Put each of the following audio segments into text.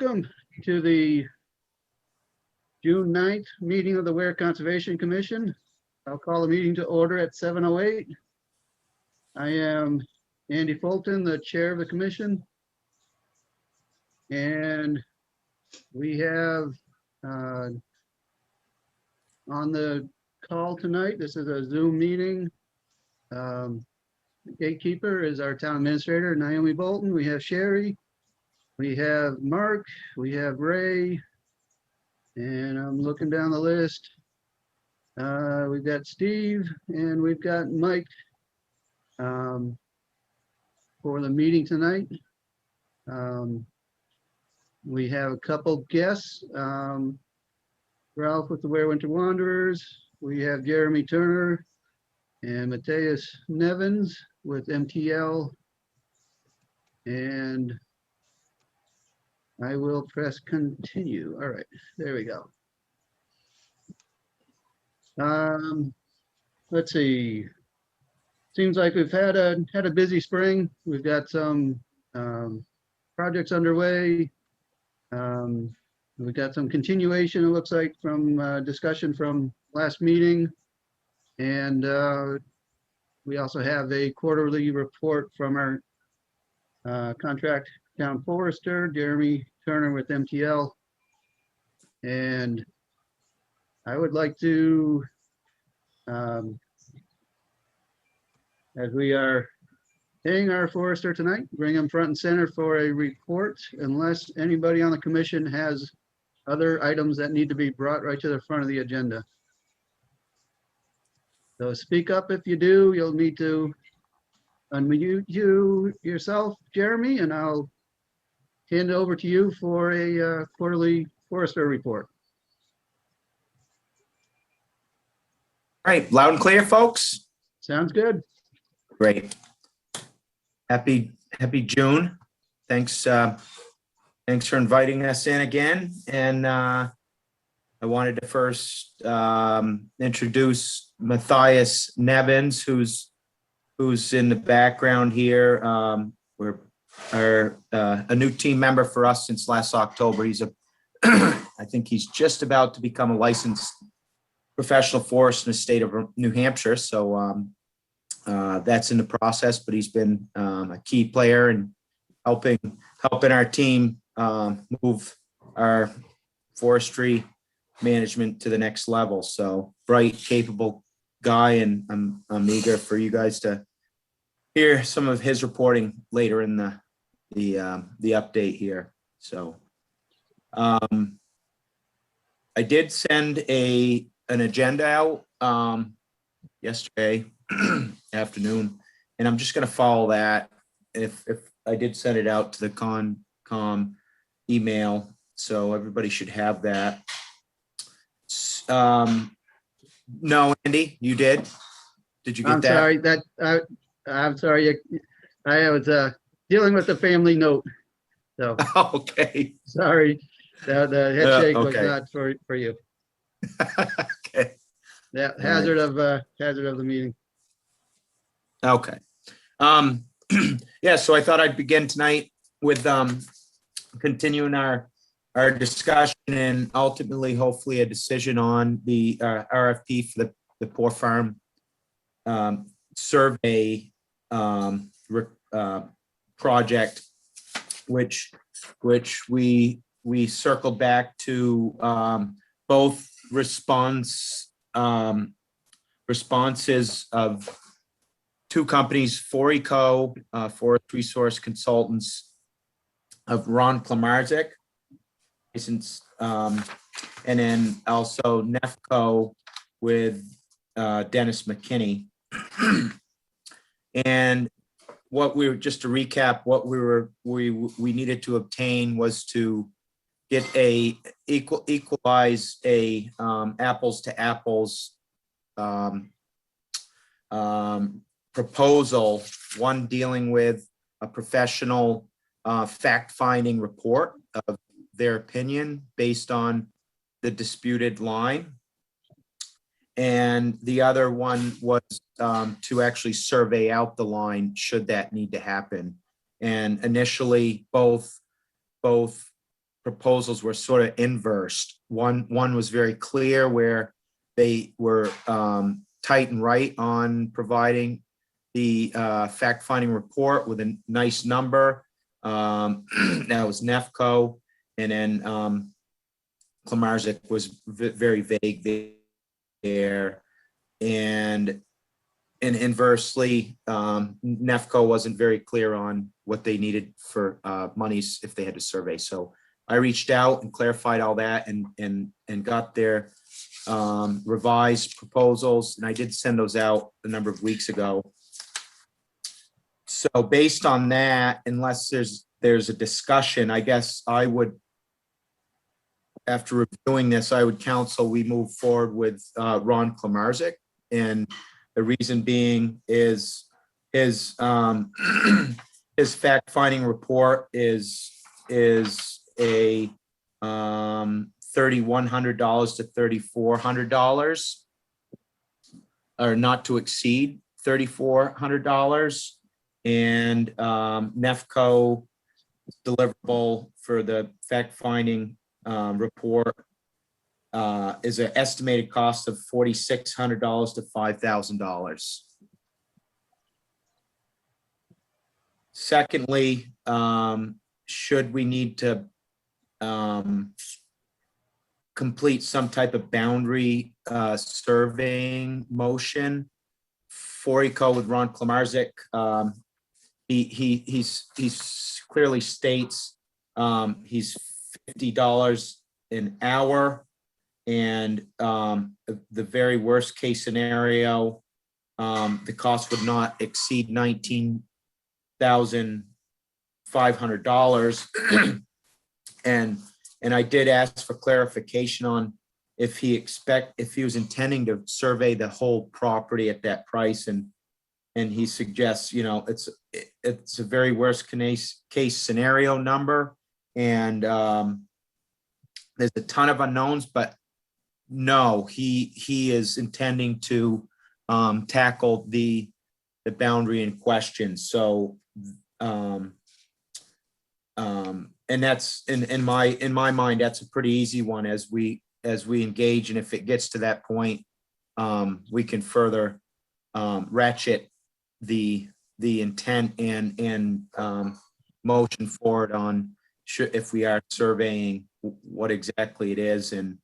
Welcome to the June 9th meeting of the Ware Conservation Commission. I'll call the meeting to order at 7:08. I am Andy Fulton, the chair of the commission. And we have on the call tonight, this is a Zoom meeting. The gatekeeper is our town administrator, Naomi Bolton. We have Sherry. We have Mark, we have Ray, and I'm looking down the list. We've got Steve and we've got Mike for the meeting tonight. We have a couple guests. Ralph with the Ware Winter Wanderers. We have Jeremy Turner and Mateus Nevins with MTL. And I will press continue. All right, there we go. Let's see. Seems like we've had a busy spring. We've got some projects underway. We've got some continuation, it looks like, from discussion from last meeting. And we also have a quarterly report from our contract town forester, Jeremy Turner with MTL. And I would like to, as we are paying our forester tonight, bring him front and center for a report, unless anybody on the commission has other items that need to be brought right to the front of the agenda. So speak up if you do. You'll need to unmute yourself, Jeremy, and I'll hand it over to you for a quarterly forester report. All right, loud and clear, folks. Sounds good. Great. Happy June. Thanks for inviting us in again. And I wanted to first introduce Matthias Nevins, who's in the background here. We're a new team member for us since last October. He's I think he's just about to become a licensed professional forester in the state of New Hampshire. So that's in the process, but he's been a key player in helping our team move our forestry management to the next level. So bright, capable guy, and I'm eager for you guys to hear some of his reporting later in the update here. So I did send an agenda out yesterday afternoon, and I'm just going to follow that. If I did send it out to the Concom email, so everybody should have that. No, Andy, you did? Did you get I'm that? sorry I'm sorry. I was dealing with the family note. So Okay. sorry. The head shake was okay. not for you. Okay. Yeah, hazard of the meeting. Okay. Yeah, so I thought I'd begin tonight with continuing our discussion and ultimately, hopefully, a decision on the RFP for the Poor Farm survey project, which we circled back to both responses of two companies, Foreco, Forest Resource Consultants, of Ron Klamarczyk, licensed, and then also NEFCO with Dennis McKinney. And just to recap, what we needed to obtain was to get equalize a apples to apples proposal, one dealing with a professional fact-finding report of their opinion based on the disputed line. And the other one was to actually survey out the line should that need to happen. And initially, both proposals were sort of inversed. One was very clear where they were tight and right on providing the fact-finding report with a nice number. That was NEFCO, and then Klamarzik was very vague there. And inversely, NEFCO wasn't very clear on what they needed for monies if they had to survey. So I reached out and clarified all that and got their revised proposals, and I did send those out a number of weeks ago. So based on that, unless there's a discussion, I guess I would, after reviewing this, I would counsel we move forward with Ron Klamarzik. And the reason being is his his fact-finding report is a $3,100 to $3,400, or not to exceed $3,400. And NEFCO deliverable for the fact-finding report is an estimated cost of $4,600 to $5,000. Secondly, should we need to complete some type of boundary surveying motion for ECO with Ron Klamarzik, he's clearly states he's $50 an hour, and the very worst case scenario, the cost would not exceed $19,500. And I did ask for clarification on if he was intending to survey the whole property at that price, and he suggests, it's a very worst case scenario number, and there's a ton of unknowns, but no, he is intending to tackle the boundary in question. So and that's in my mind, that's a pretty easy one as we engage, and if it gets to that point, we can further ratchet the intent and motion forward on if we are surveying what exactly it is, and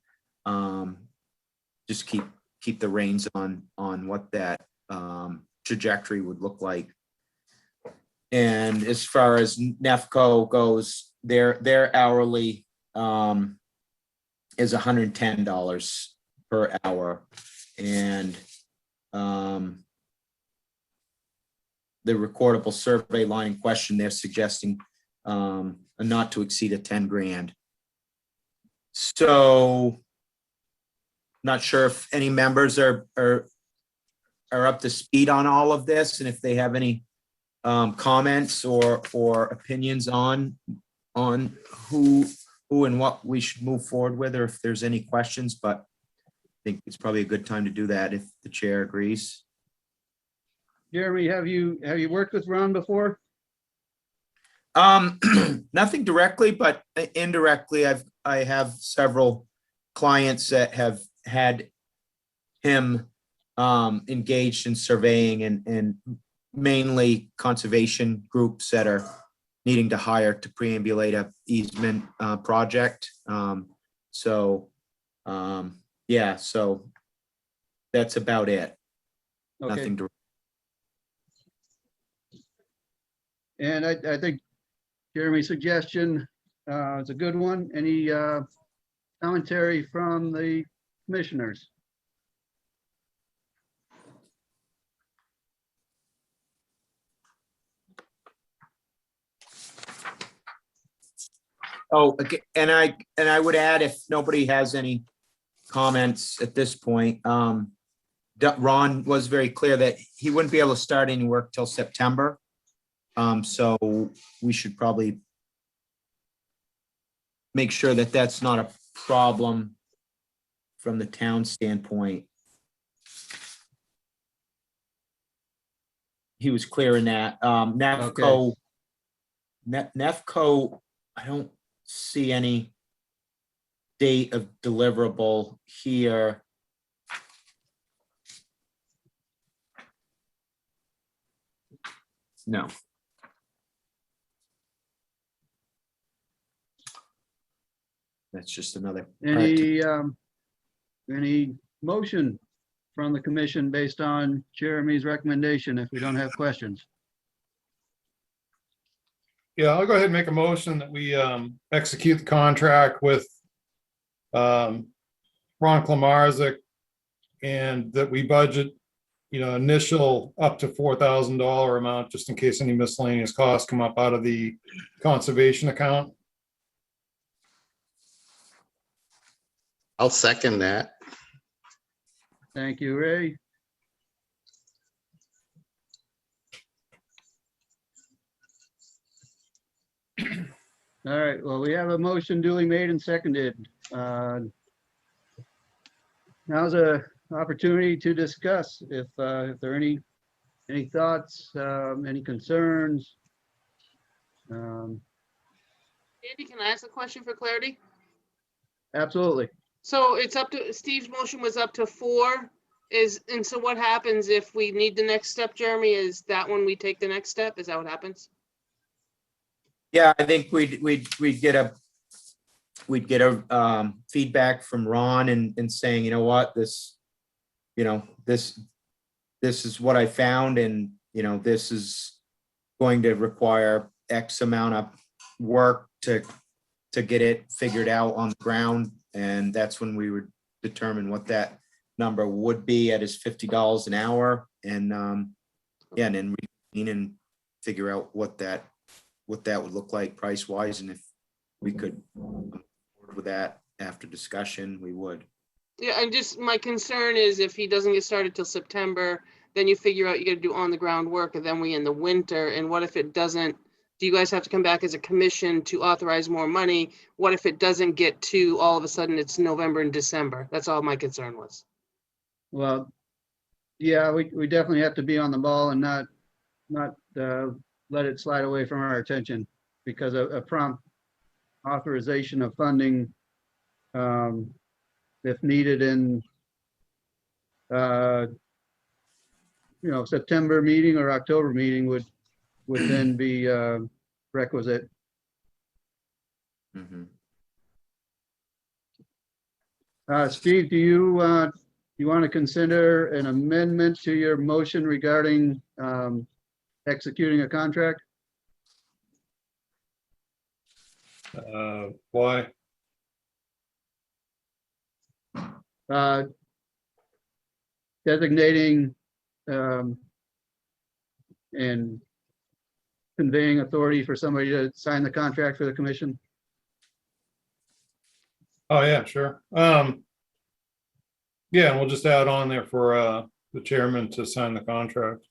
just keep the reins on what that trajectory would look like. And as far as NEFCO goes, their hourly is $110 per hour, and the recordable survey line in question, they're suggesting a not to exceed a 10 grand. So not sure if any members are up to speed on all of this, and if they have any comments or opinions on who and what we should move forward with, or if there's any questions, but I think it's probably a good time to do that if the chair agrees. Jeremy, have you worked with Ron before? Nothing directly, but indirectly, I have several clients that have had him engaged in surveying, and mainly conservation groups that are needing to hire to preambulate a easement project. Yeah, so that's about it. Okay. Nothing direct. And I think Jeremy's suggestion is a good one. Any commentary from the commissioners? Oh, okay, and I would add, if nobody has any comments at this point, Ron was very clear that he wouldn't be able to start any work till September. So we should probably make sure that that's not a problem from the town standpoint. He was clear in that. NEFCO, NEFCO, I don't see any date of deliverable here. No. That's just another. Any motion from the commission based on Jeremy's recommendation if we don't have questions? Yeah, I'll go ahead and make a motion that we execute the contract with Ron Klamarzik, and that we budget, initial up to $4,000 amount, just in case any miscellaneous costs come up out of the conservation account. I'll second that. Thank you, Ray. All right, well, we have a motion duly made and seconded. Now's a opportunity to discuss if there are any thoughts, any concerns. Andy, can I ask a question for clarity? Absolutely. So it's up to, Steve's motion was up to 4, and so what happens if we need the next step, Jeremy? Is that when we take the next step? Is that what happens? Yeah, I think we'd get a feedback from Ron and saying, you know what, this is what I found, and this is going to require X amount of work to get it figured out on the ground, and that's when we would determine what that number would be at his $50 an hour, and yeah, and then reconvene and figure out what that would look like price wise, and if we could move forward with that after discussion, we would. Yeah, and just my concern is if he doesn't get started till September, then you figure out you gotta do on the ground work, and then we in the winter, and what if it doesn't? Do you guys have to come back as a commission to authorize more money? What if it doesn't get to, all of a sudden it's November and December? That's all my concern was. Well, yeah, we definitely have to be on the ball and not let it slide away from our attention, because a prompt authorization of funding, if needed in September meeting or October meeting would then be requisite. Mhm. Steve, do you want to consider an amendment to your motion regarding executing a contract? Why? Designating and conveying authority for somebody to sign the contract for the commission? Oh, yeah, sure. Yeah, and we'll just add on there for the chairman to sign the contract.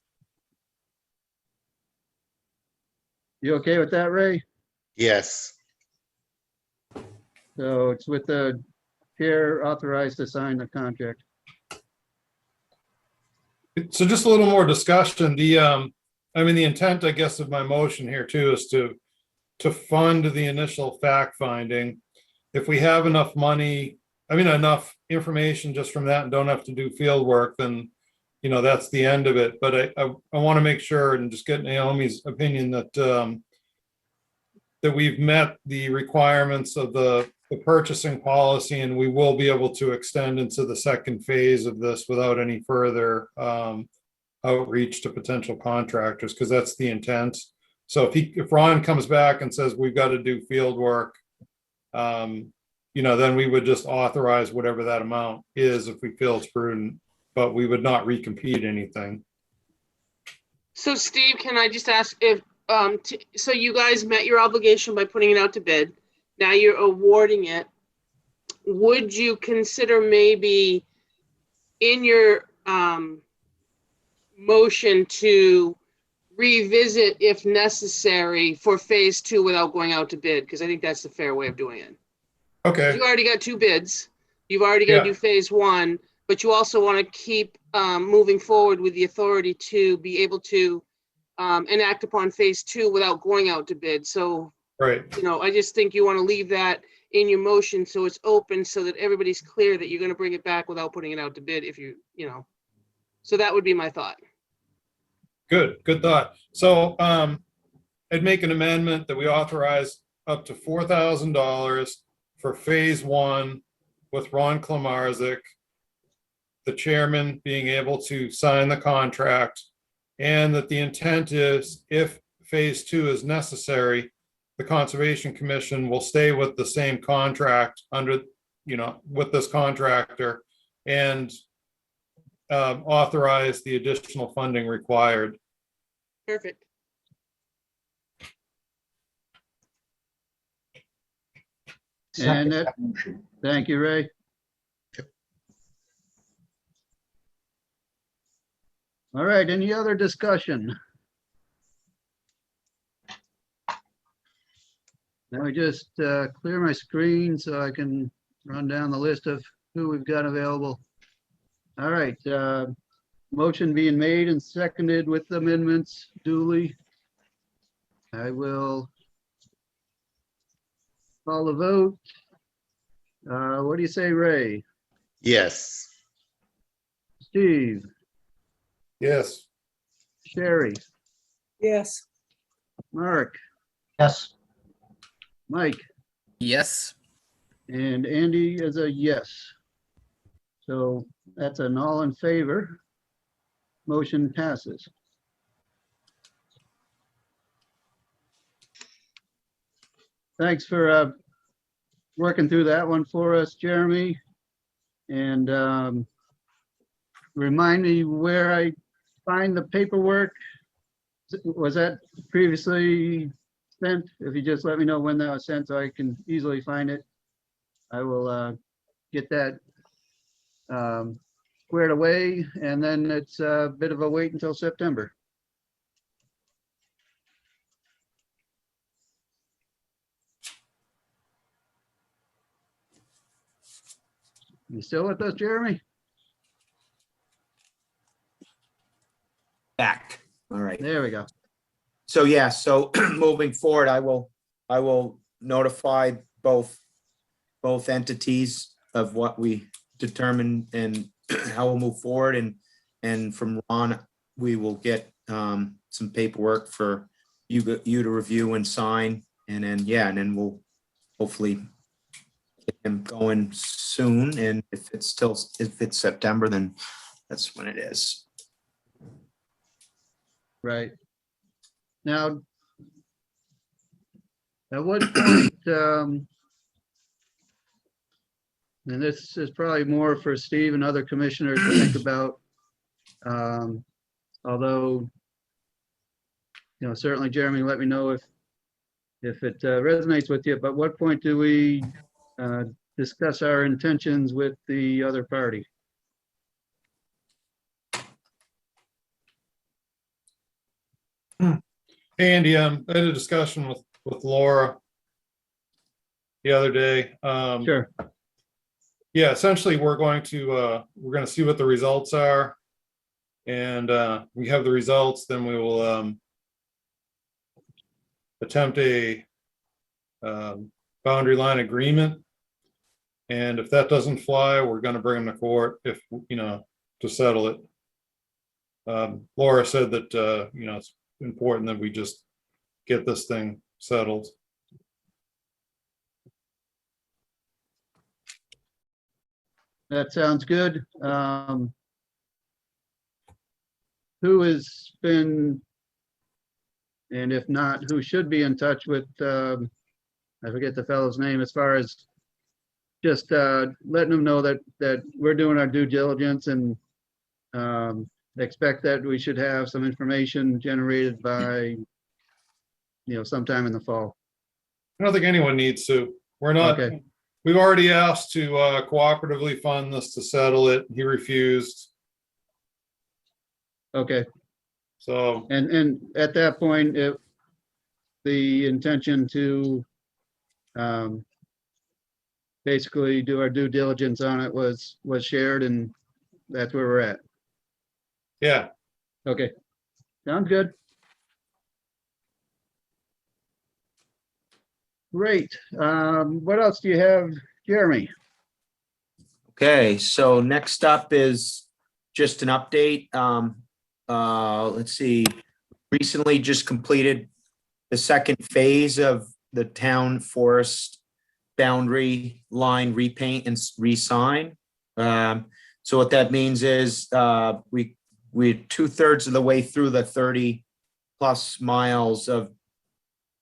You okay with that, Ray? Yes. So it's with the chair authorized to sign the contract. So just a little more discussion. The intent, I guess, of my motion here too is to fund the initial fact finding. If we have enough money, enough information just from that and don't have to do field work, then, that's the end of it. But I want to make sure and just get Naomi's opinion that we've met the requirements of the purchasing policy, and we will be able to extend into the second phase of this without any further outreach to potential contractors, because that's the intent. So if Ron comes back and says we've got to do field work, then we would just authorize whatever that amount is if we feel it's prudent, but we would not recompete anything. So Steve, can I just ask if, so you guys met your obligation by putting it out to bid. Now you're awarding it. Would you consider maybe in your motion to revisit if necessary for phase 2 without going out to bid? Because I think that's the fair way of doing it. Okay. You already got 2 bids. You've already got to do phase 1, but you also want to keep moving forward with the authority to be able to enact upon phase 2 without going out to bid. So Right. You know, I just think you want to leave that in your motion so it's open so that everybody's clear that you're going to bring it back without putting it out to bid if you know. So that would be my thought. Good thought. So I'd make an amendment that we authorize up to $4,000 for phase one with Ron Klamarzik, the chairman being able to sign the contract, and that the intent is if phase two is necessary, the Conservation Commission will stay with the same contract under, with this contractor and authorize the additional funding required. Perfect. And that, thank you, Ray. All right, any other discussion? Let me just clear my screen so I can run down the list of who we've got available. All right, motion being made and seconded with amendments duly. I will call the vote. What do you say, Ray? Yes. Steve? Yes. Sherry? Yes. Mark? Yes. Mike? Yes. And Andy is a yes. So that's an all in favor. Motion passes. Thanks for working through that one for us, Jeremy. And remind me where I find the paperwork. Was that previously sent? If you just let me know when that was sent so I can easily find it, I will get that squared away, and then it's a bit of a wait until September. You still with us, Jeremy? Back. All right. There we go. So yeah, so moving forward, I will notify both entities of what we determined and how we'll move forward, and from Ron, we will get some paperwork for you to review and sign, and then we'll hopefully get him going soon, and if it's September, then that's when it is. Right. Now, at what point, and this is probably more for Steve and other commissioners to think about, although, certainly Jeremy, let me know if it resonates with you, but what point do we discuss our intentions with the other party? Andy, I had a discussion with Laura the other day. Sure. Yeah, essentially, we're going to see what the results are, and we have the results. Then we will attempt a boundary line agreement, and if that doesn't fly, we're going to bring them to court if to settle it. Laura said that it's important that we just get this thing settled. That sounds good. Who has been, and if not, who should be in touch with, I forget the fellow's name, as far as just letting them know that we're doing our due diligence and expect that we should have some information generated by, sometime in the fall. I don't think anyone needs to. We're not. Okay. We've already asked to cooperatively fund this to settle it. He refused. Okay. So And at that point, if the intention to basically do our due diligence on it was shared, and that's where we're at. yeah, Okay. Sounds good. Great. What else do you have, Jeremy? Okay, so next up is just an update. Let's see, recently just completed the second phase of the town forest boundary line repaint and re-sign. So what that means is we're 2/3 of the way through the 30+ miles of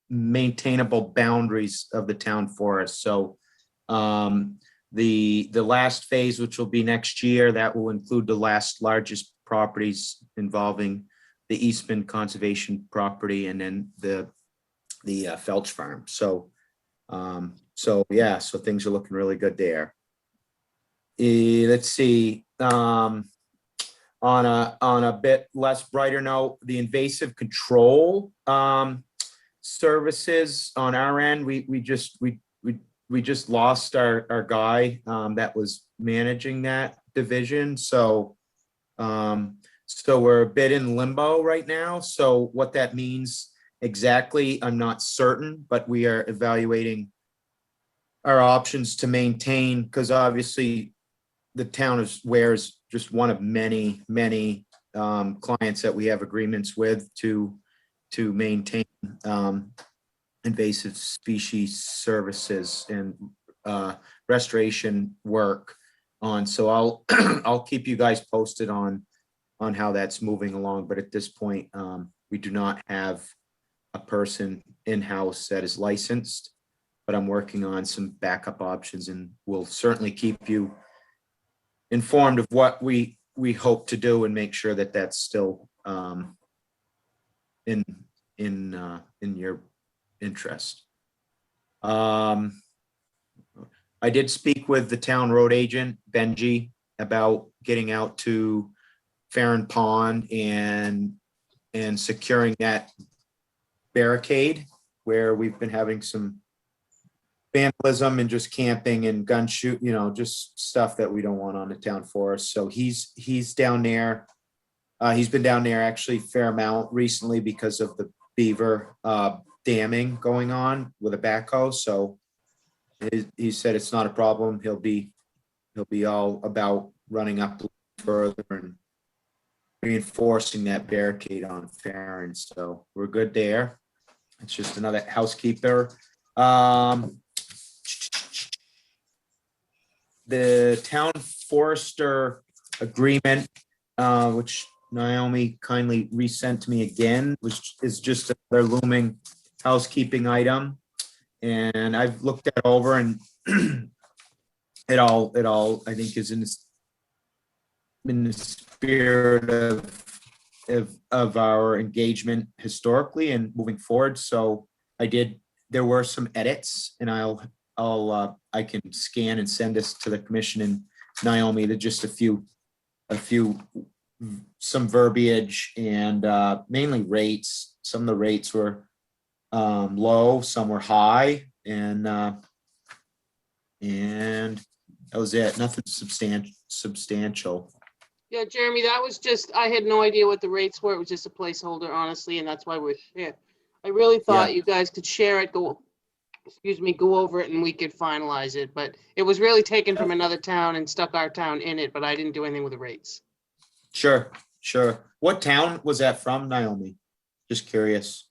maintainable boundaries of the town forest. So the last phase, which will be next year, that will include the last largest properties involving the Eastman Conservation property and then the Felch Farm. So yeah, so things are looking really good there. Let's see, on a bit less brighter note, the invasive control services on our end, we just lost our guy that was managing that division. So we're a bit in limbo right now. So what that means exactly, I'm not certain, but we are evaluating our options to maintain, because obviously the town of Ware is just one of many clients that we have agreements with to maintain invasive species services and restoration work on. So I'll keep you guys posted on how that's moving along. But at this point, we do not have a person in-house that is licensed, but I'm working on some backup options, and we'll certainly keep you informed of what we hope to do and make sure that that's still in your interest. I did speak with the town road agent, Benji, about getting out to Farron Pond and securing that barricade where we've been having some vandalism and just camping and gun shoot, just stuff that we don't want on the town forest. So he's down there. He's been down there actually a fair amount recently because of the beaver damming going on with a backhoe. So he said it's not a problem. He'll be all about running up further and reinforcing that barricade on Farron. So we're good there. It's just another housekeeper. The town forester agreement, which Naomi kindly resent to me again, which is just another looming housekeeping item. And I've looked that over, and it all I think is in the spirit of our engagement historically and moving forward. So there were some edits, and I can scan and send this to the commission and Naomi to just some verbiage and mainly rates. Some of the rates were low, some were high, and that was it. Nothing substantial. Yeah, Jeremy, that was just, I had no idea what the rates were. It was just a placeholder, honestly, and that's why we're here. I really thought you guys could share it, go over it, and we could finalize it, but it was really taken from another town and stuck our town in it, but I didn't do anything with the rates. Sure. What town was that from, Naomi? Just curious.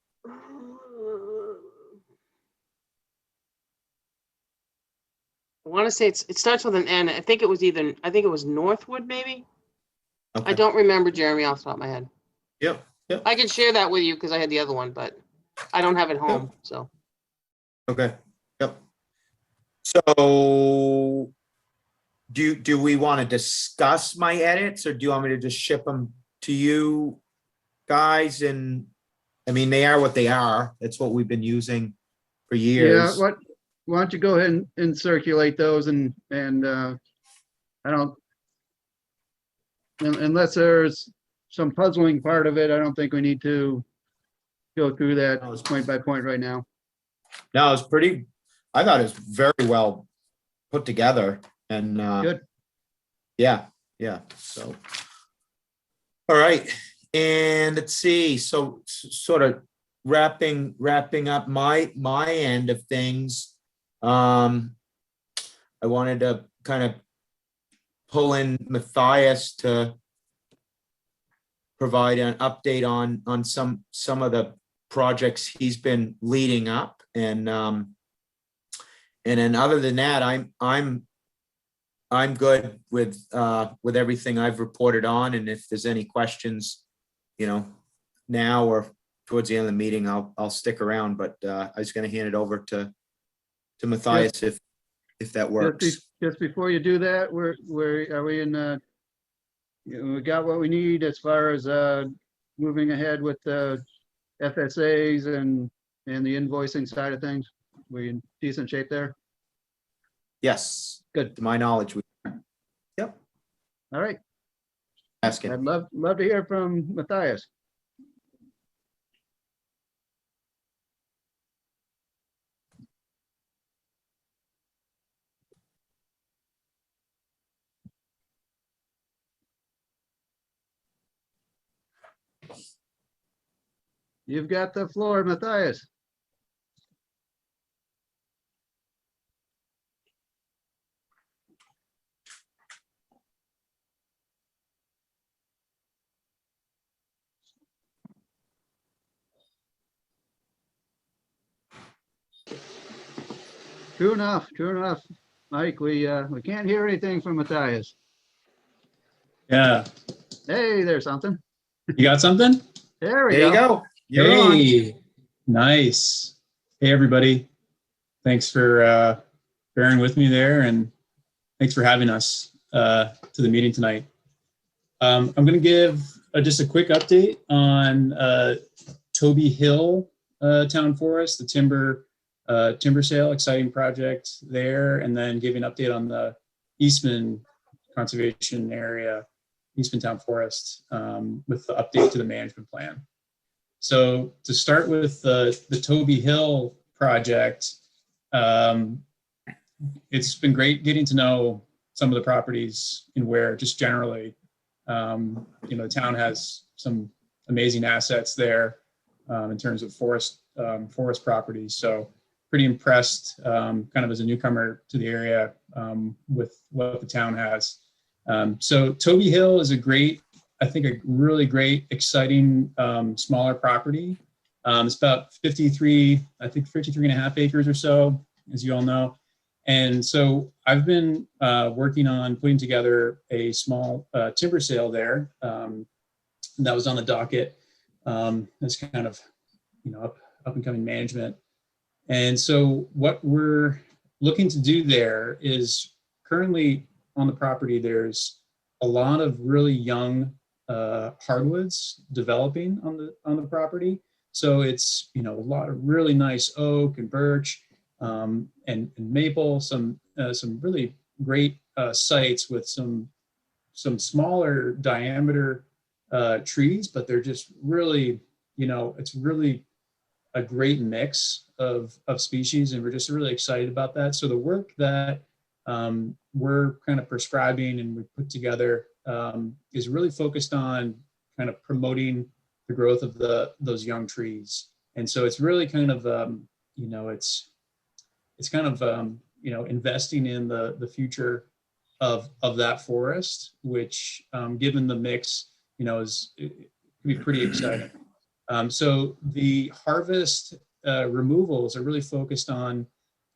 I want to say it starts with an N. I think it was Northwood, maybe? Okay. I don't remember, Jeremy, off the top of my head. Yep. I can share that with you because I had the other one, but I don't have it home, so. Okay. Yep. So do we want to discuss my edits, or do you want me to just ship them to you guys? And I mean, they are what they are. That's what we've been using for years. Yeah, why don't you go ahead and circulate those and I don't, unless there's some puzzling part of it, I don't think we need to go through that point by point right now. No, it's pretty, I thought it was very well put together, and Good. yeah. So, all right. And let's see. So sort of wrapping up my end of things. I wanted to kind of pull in Matthias to provide an update on some of the projects he's been leading up, and then other than that, I'm good with everything I've reported on, and if there's any questions, now or towards the end of the meeting, I'll stick around, but I was going to hand it over to Matthias if that works. Just before you do that, are we in, we got what we need as far as moving ahead with the FSAs and the invoicing side of things? We in decent shape there? Yes, Good. to my knowledge. Yep. All right. Asking. I'd love to hear from Matthias. You've got the floor, Matthias. True enough, Mike. We can't hear anything from Matthias. Yeah, Hey, there's something. you got something? There we There you go. go. You're on. Hey, nice. Hey, everybody. Thanks for bearing with me there, and thanks for having us to the meeting tonight. I'm going to give just a quick update on Toby Hill Town Forest, the timber sale, exciting project there, and then give an update on the Eastman Conservation Area, Eastman Town Forest, with the update to the management plan. So to start with the Toby Hill project, it's been great getting to know some of the properties in Ware, just generally. The town has some amazing assets there in terms of forest properties. So pretty impressed, kind of as a newcomer to the area, with what the town has. So Toby Hill is I think a really great, exciting, smaller property. It's about 53 and a half acres or so, as you all know. And so I've been working on putting together a small timber sale there. That was on the docket. That's kind of, up and coming management. And so what we're looking to do there is, currently on the property, there's a lot of really young hardwoods developing on the property. So it's, a lot of really nice oak and birch, and maple, some really great sites with some smaller diameter trees, but they're just really, it's really a great mix of species, and we're just really excited about that. So the work that we're kind of prescribing and we put together is really focused on kind of promoting the growth of those young trees. And so it's really kind of it's kind of investing in the future of that forest, which given the mix, it can be pretty exciting. So the harvest removals are really focused on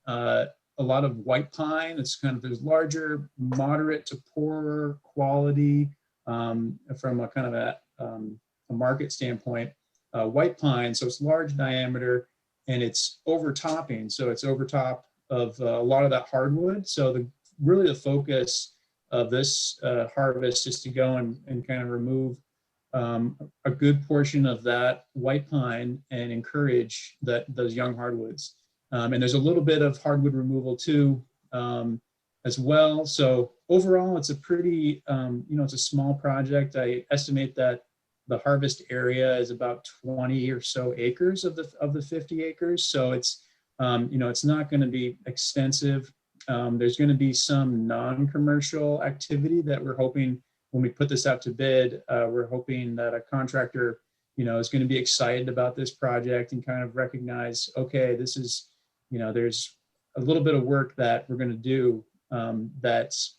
a lot of white pine. It's kind of, there's larger, moderate to poorer quality, from a kind of a market standpoint. White pine, so it's large diameter and it's overtopping. So it's over top of a lot of that hardwood. So really the focus of this harvest is to go and kind of remove a good portion of that white pine and encourage those young hardwoods. And there's a little bit of hardwood removal too, as well. So overall, it's a pretty, it's a small project. I estimate that the harvest area is about 20 or so acres of the 50 acres. So it's, it's not going to be extensive. There's going to be some non-commercial activity that we're hoping, when we put this out to bid, we're hoping that a contractor is going to be excited about this project and kind of recognize, okay, this is, there's a little bit of work that we're going to do that's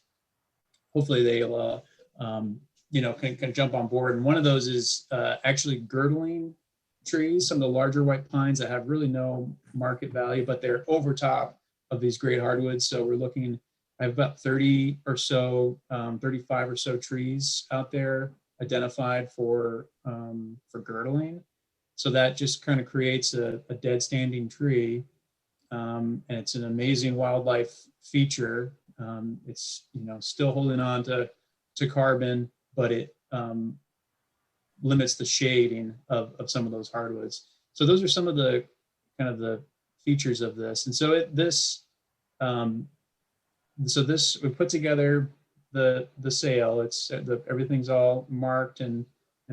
hopefully they'll, can jump on board. And one of those is actually girdling trees, some of the larger white pines that have really no market value, but they're over top of these great hardwoods. So we're looking, I have about 30 or so, 35 or so trees out there identified for girdling. So that just kind of creates a dead standing tree. And it's an amazing wildlife feature. It's, still holding on to carbon, but it limits the shading of some of those hardwoods. So those are some of the kind of the features of this. And so this we put together the sale. It's everything's all marked and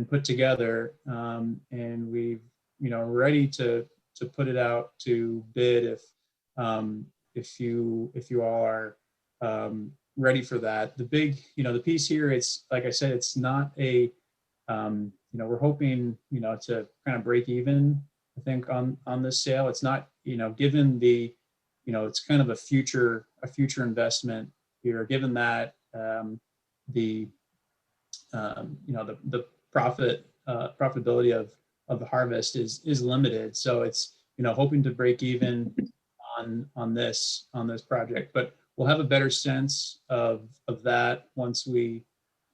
put together, and we've ready to put it out to bid if you all are ready for that. The big the piece here, it's like I said, it's not a we're hoping to kind of break even, I think, on this sale. It's not given the it's kind of a future investment here, given that the the profitability of the harvest is limited. So it's hoping to break even on this project, but we'll have a better sense of that once we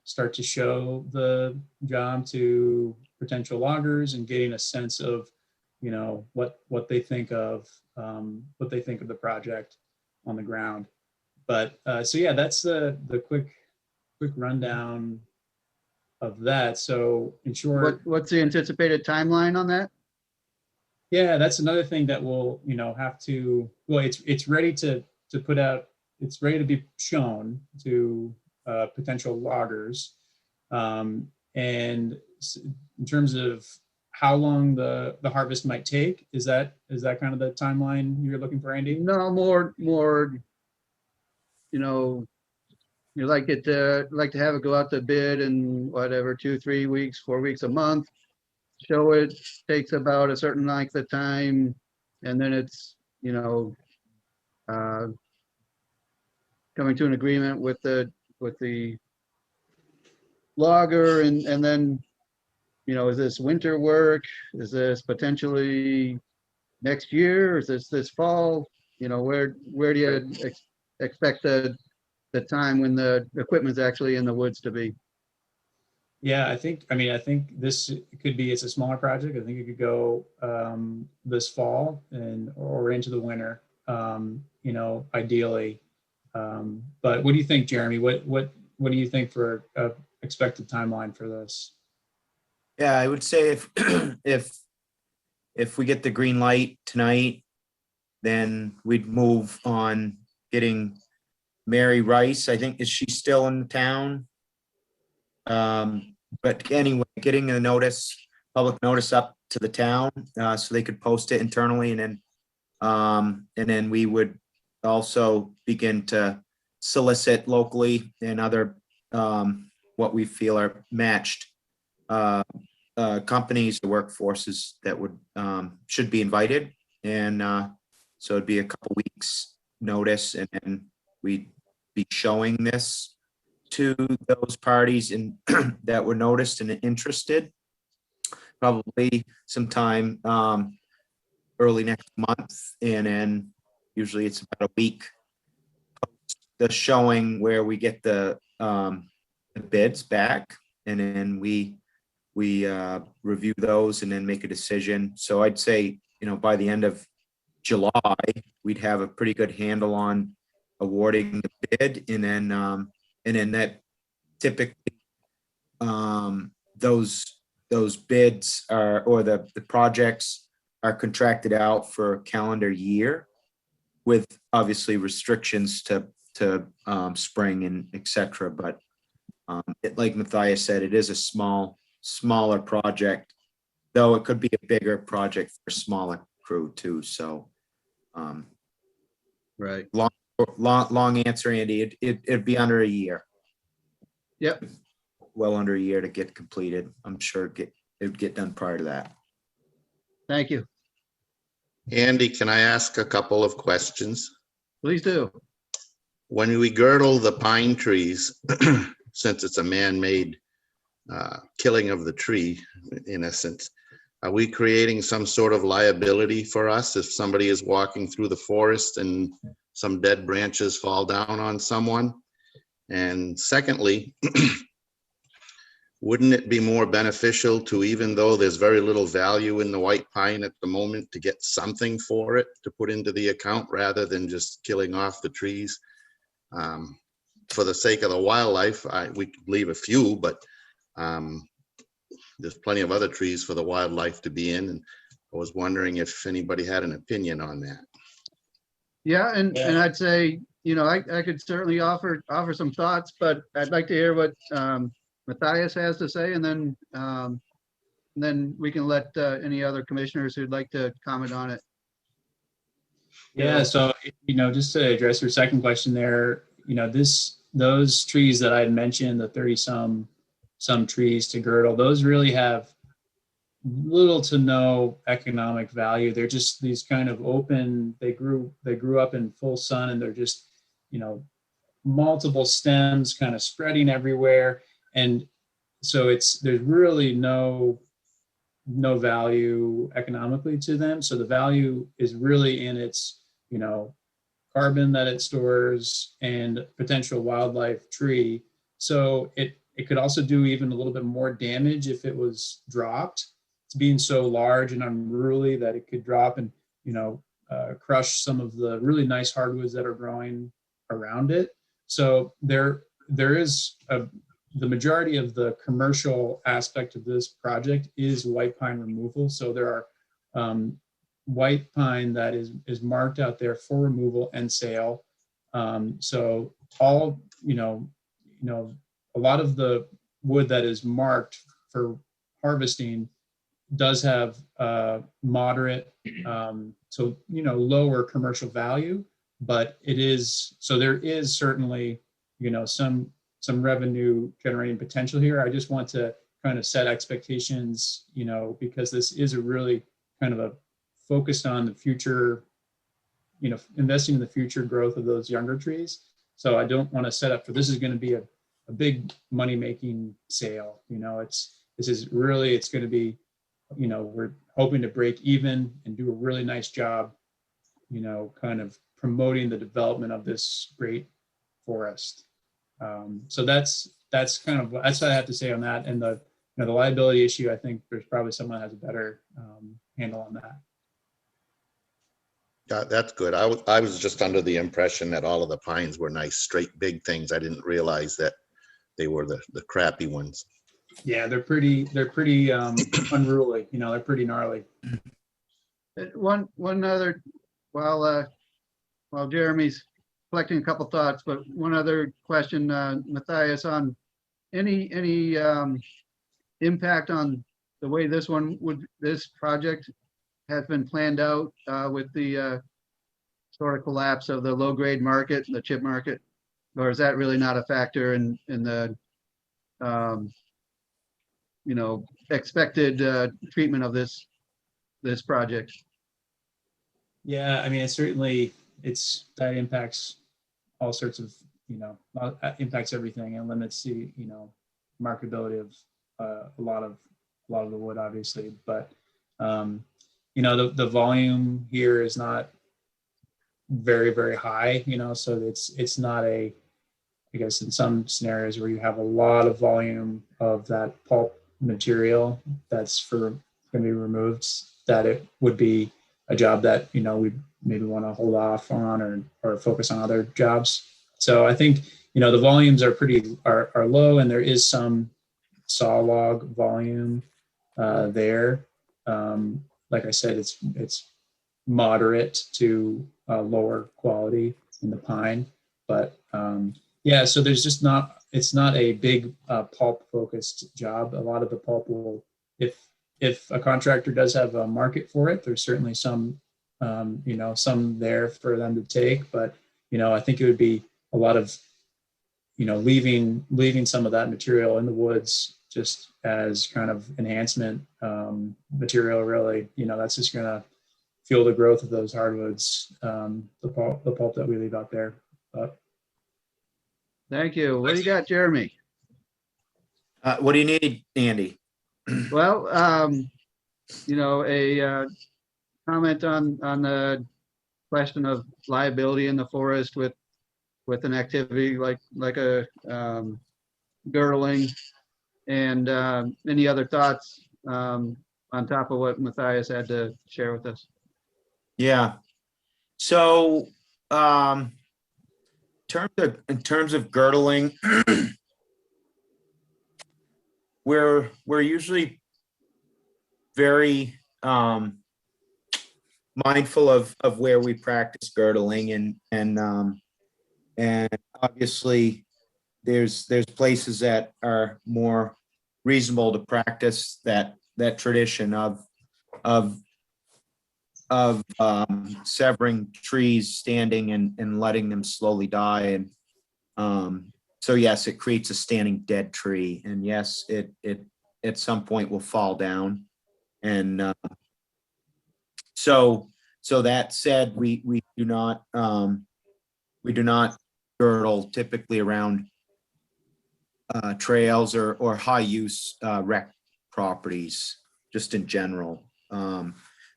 start to show the job to potential loggers and getting a sense of what they think of the project on the ground. But so yeah, that's the quick rundown of that. So in short, What's the anticipated timeline on that? yeah, that's another thing that we'll have to, well, it's ready to put out, it's ready to be shown to potential loggers. And in terms of how long the harvest might take, is that kind of the timeline you're looking for, Andy? No, more, you like to have it go out to bid in whatever, 2, 3 weeks, 4 weeks, a month. Show it takes about a certain length of time, and then it's, coming to an agreement with the logger, and then, is this winter work? Is this potentially next year? Is this fall? Where do you expect the time when the equipment's actually in the woods to be? Yeah, I think this could be, it's a smaller project. I think it could go this fall or into the winter, ideally. But what do you think, Jeremy? What do you think for expected timeline for this? Yeah, I would say if we get the green light tonight, then we'd move on getting Mary Rice. I think, is she still in the town? But anyway, getting a notice, public notice up to the town, so they could post it internally, and then we would also begin to solicit locally and other what we feel are matched companies, the workforces that would should be invited. And so it'd be a couple weeks notice, and then we'd be showing this to those parties and that were noticed and interested, probably sometime early next month. And then usually it's about a week post the showing where we get the bids back, and then we review those and then make a decision. So I'd say, by the end of July, we'd have a pretty good handle on awarding the bid. And then that typically those bids are, or the projects are contracted out for a calendar year, with obviously restrictions to spring and et cetera. But like Matthias said, it is a smaller project, though it could be a bigger project for a smaller crew too. So Right. long answer, Andy. It'd be under a year. Yep. Well under a year to get completed. I'm sure it would get done prior to that. Thank you. Andy, can I ask a couple of questions? Please do. When we girdle the pine trees, since it's a man-made killing of the tree, in essence, are we creating some sort of liability for us if somebody is walking through the forest and some dead branches fall down on someone? And secondly, wouldn't it be more beneficial to, even though there's very little value in the white pine at the moment, to get something for it to put into the account rather than just killing off the trees? For the sake of the wildlife, we could leave a few, but there's plenty of other trees for the wildlife to be in. And I was wondering if anybody had an opinion on that. Yeah, and I'd say, you know, I could certainly offer some thoughts, but I'd like to hear what Matthias has to say, and then we can let any other commissioners who'd like to comment on it. Yeah, so, you know, just to address your second question there, you know, those trees that I had mentioned, the 30 some trees to girdle, those really have little to no economic value. They're just these kind of open, they grew up in full sun, and they're just, you know, multiple stems kind of spreading everywhere. And so there's really no value economically to them. So the value is really in its, you know, carbon that it stores and potential wildlife tree. So it could also do even a little bit more damage if it was dropped. It's being so large and unruly that it could drop and, you know, crush some of the really nice hardwoods that are growing around it. So there is the majority of the commercial aspect of this project is white pine removal. So there are white pine that is marked out there for removal and sale. So all, you know, a lot of the wood that is marked for harvesting does have moderate, so, you know, lower commercial value, but it is, so there is certainly, you know, some revenue generating potential here. I just want to kind of set expectations, you know, because this is a really kind of a focused on the future, you know, investing in the future growth of those younger trees. So I don't want to set up for, this is going to be a big money making sale. You know, it's going to be, you know, we're hoping to break even and do a really nice job, you know, kind of promoting the development of this great forest. So that's what I have to say on that. And the liability issue, I think there's probably someone that has a better handle on that. Yeah, that's good. I was just under the impression that all of the pines were nice, straight, big things. I didn't realize that they were the crappy ones. Yeah, they're pretty unruly. You know, they're pretty gnarly. One other, while Jeremy's collecting a couple thoughts, but one other question, Matthias, on any impact on the way this project has been planned out with the sort of collapse of the low grade market, the chip market, or is that really not a factor in the you know, expected treatment of this project? Yeah, I mean, that impacts all sorts of, you know, impacts everything and limits the, you know, marketability of a lot of the wood, obviously. But you know, the volume here is not very, very high, you know, so it's not I guess in some scenarios where you have a lot of volume of that pulp material that's going to be removed, that it would be a job that, you know, we maybe want to hold off on or focus on other jobs. So I think, you know, the volumes are low, and there is some saw log volume there. Like I said, it's moderate to lower quality in the pine, but yeah, so there's just it's not a big pulp focused job. A lot of the pulp will, if a contractor does have a market for it, there's certainly some, you know, some there for them to take, but, you know, I think it would be a lot of, you know, leaving some of that material in the woods just as kind of enhancement material, really. That's just gonna fuel the growth of those hardwoods, the pulp that we leave out there. But Thank you. What do you got, Jeremy? What do you need, Andy? Well, a comment on the question of liability in the forest with an activity like a girdling, and any other thoughts on top of what Matthias had to share with us? Yeah. So, in terms of girdling, we're usually very mindful of where we practice girdling, and obviously there's places that are more reasonable to practice that tradition of severing trees standing and letting them slowly die. And so yes, it creates a standing dead tree, and yes, it at some point will fall down. And so that said, we do not girdle typically around trails or high use rec properties, just in general.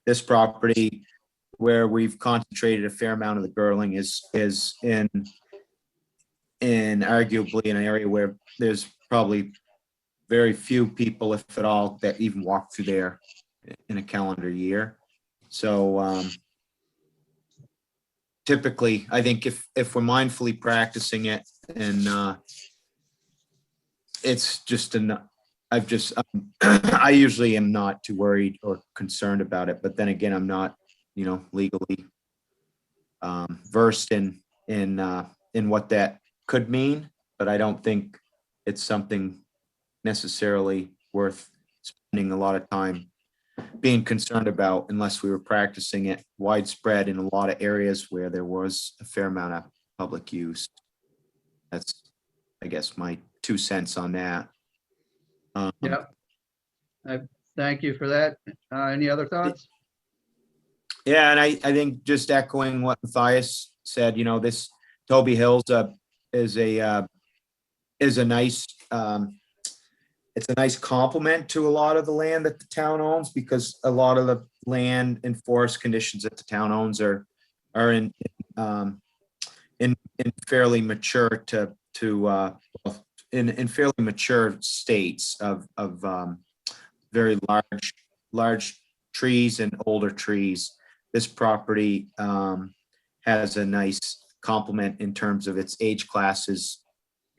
This property where we've concentrated a fair amount of the girdling is in arguably an area where there's probably very few people, if at all, that even walk through there in a calendar year. So typically, I think if we're mindfully practicing it, and it's just I usually am not too worried or concerned about it. But then again, I'm not, legally versed in what that could mean. But I don't think it's something necessarily worth spending a lot of time being concerned about, unless we were practicing it widespread in a lot of areas where there was a fair amount of public use. That's, I guess, my 2 cents on that. Yeah. Thank you for that. Any other thoughts? Yeah, and I think just echoing what Matthias said, this Toby Hills is a nice it's a nice complement to a lot of the land that the town owns, because a lot of the land and forest conditions that the town owns are in fairly mature in fairly mature states of very large trees and older trees. This property has a nice complement in terms of its age classes,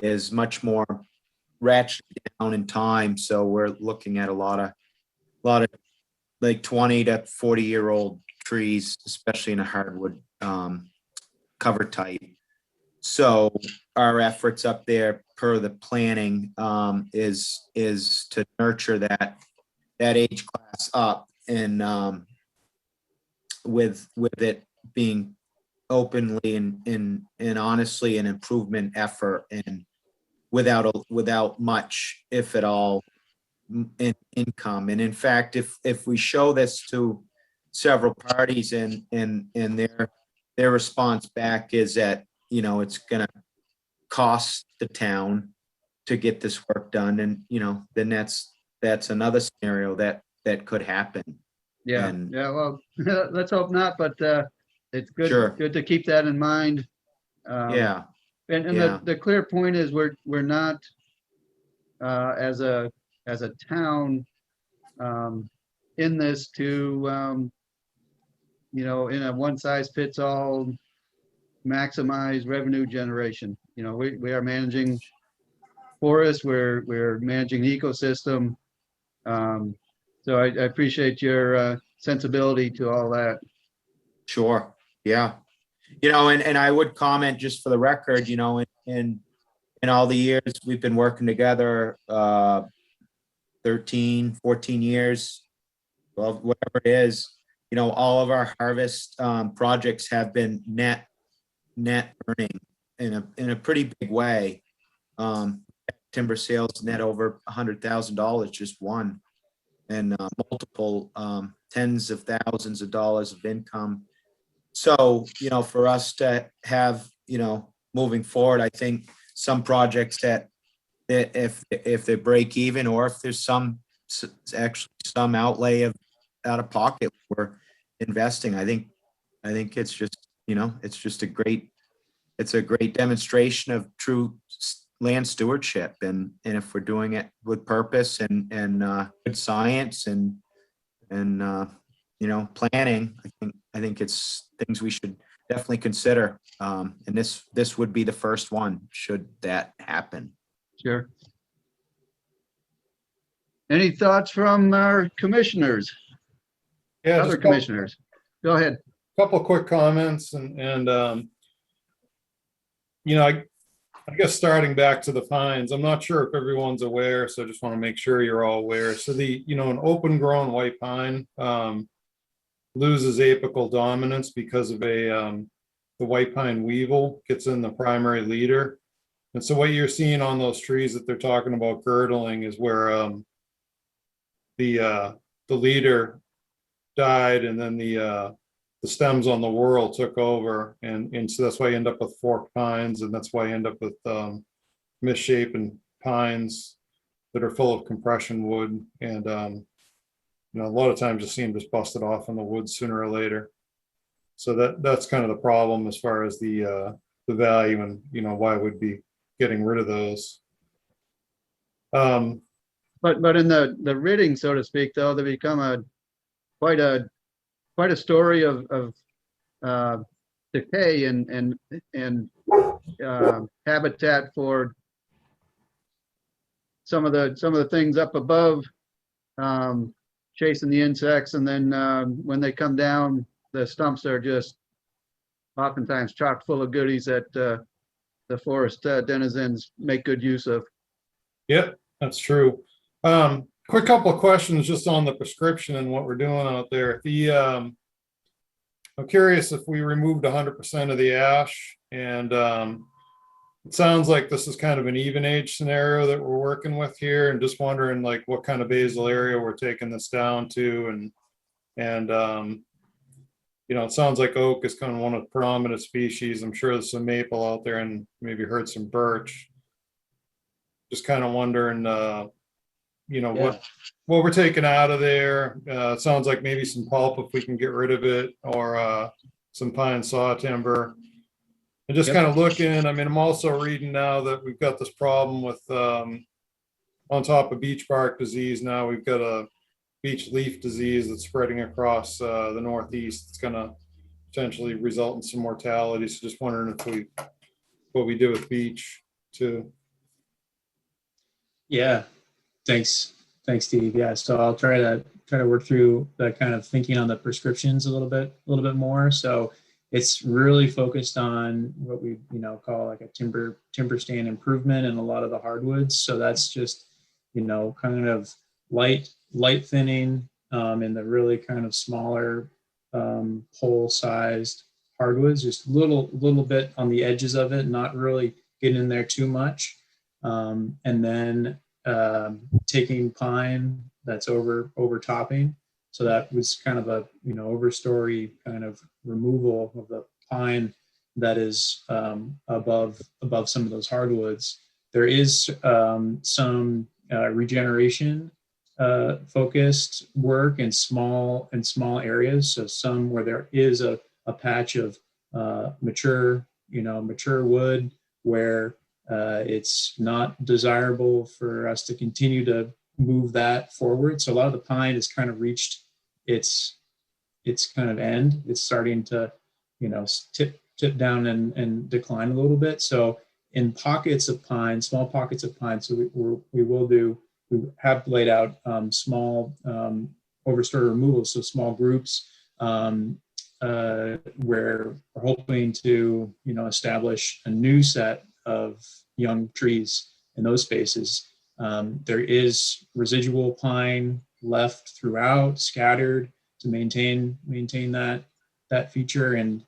is much more ratcheted down in time. So we're looking at a lot of like 20 to 40-year-old trees, especially in a hardwood cover type. So our efforts up there per the planning is to nurture that age class up, and with it being openly and honestly an improvement effort, and without much, if at all, in income. And in fact, if we show this to several parties and their response back is that, it's gonna cost the town to get this work done, and then that's another scenario that could happen. Yeah, And- yeah, well, let's hope not, but it's Sure. good to keep that in mind. Yeah, And yeah. the clear point is we're not as a town in this to in a one size fits all maximize revenue generation. We are managing forests, we're managing the ecosystem. So I appreciate your sensibility to all that. Sure. Yeah. And I would comment, just for the record, in all the years we've been working together, 13, 14 years, well, whatever it is, all of our harvest projects have been net earning in a pretty big way. timber sales net over $100,000, just one, and multiple tens of thousands of dollars of income. So, for us to have, moving forward, I think some projects that if they break even, or if there's actually some outlay out of pocket we're investing, I think it's just, it's a great demonstration of true land stewardship. And if we're doing it with purpose and good science and planning, I think it's things we should definitely consider. And this would be the first one, should that happen. Sure. Any thoughts from our commissioners, Yeah, just other a couple- commissioners? Go ahead. Couple of quick comments and I guess starting back to the fines, I'm not sure if everyone's aware, so I just want to make sure you're all aware. So an open grown white pine loses apical dominance because of the white pine weevil gets in the primary leader. And so what you're seeing on those trees that they're talking about girdling is where the leader died, and then the stems on the whorl took over, and so that's why you end up with forked pines, and that's why you end up with misshapen pines that are full of compression wood. And a lot of times you see them just busted off in the woods sooner or later. So that's kind of the problem as far as the value, and why we'd be getting rid of those. But in the ridding, so to speak, though, they become quite a story of decay and habitat for some of the things up above, chasing the insects, and then when they come down, the stumps are just oftentimes chock full of goodies that the forest denizens make good use of. Yep, that's true. Quick couple of questions just on the prescription and what we're doing out there. I'm curious if we removed 100% of the ash, and it sounds like this is kind of an even age scenario that we're working with here, and just wondering like what kind of basal area we're taking this down to, and it sounds like oak is kind of one of the predominant species. I'm sure there's some maple out there, and maybe heard some birch. Just kind of wondering, what we're taking out of there. It sounds like maybe some pulp if we can get rid of it, or some pine saw timber. And just kind of looking, I'm also reading now that we've got this problem with, on top of beech bark disease, now we've got a beech leaf disease that's spreading across the Northeast. It's going to potentially result in some mortality. So just wondering what we do with beech too. Yeah, thanks, Steve. Yeah, so I'll try to work through the kind of thinking on the prescriptions a little bit more. So it's really focused on what we call like a timber stand improvement in a lot of the hardwoods. So that's just kind of light thinning in the really kind of smaller pole sized hardwoods, just little bit on the edges of it, not really getting in there too much. And then taking pine that's over topping. So that was kind of a overstory kind of removal of the pine that is above some of those hardwoods. There is some regeneration focused work in small areas. So some where there is a patch of mature wood where it's not desirable for us to continue to move that forward. So a lot of the pine has kind of reached its kind of end. It's starting to, tip down and decline a little bit. So in pockets of pine, small pockets of pine, so we have laid out small overstory removals, so small groups where we're hoping to, establish a new set of young trees in those spaces. There is residual pine left throughout, scattered to maintain that feature, and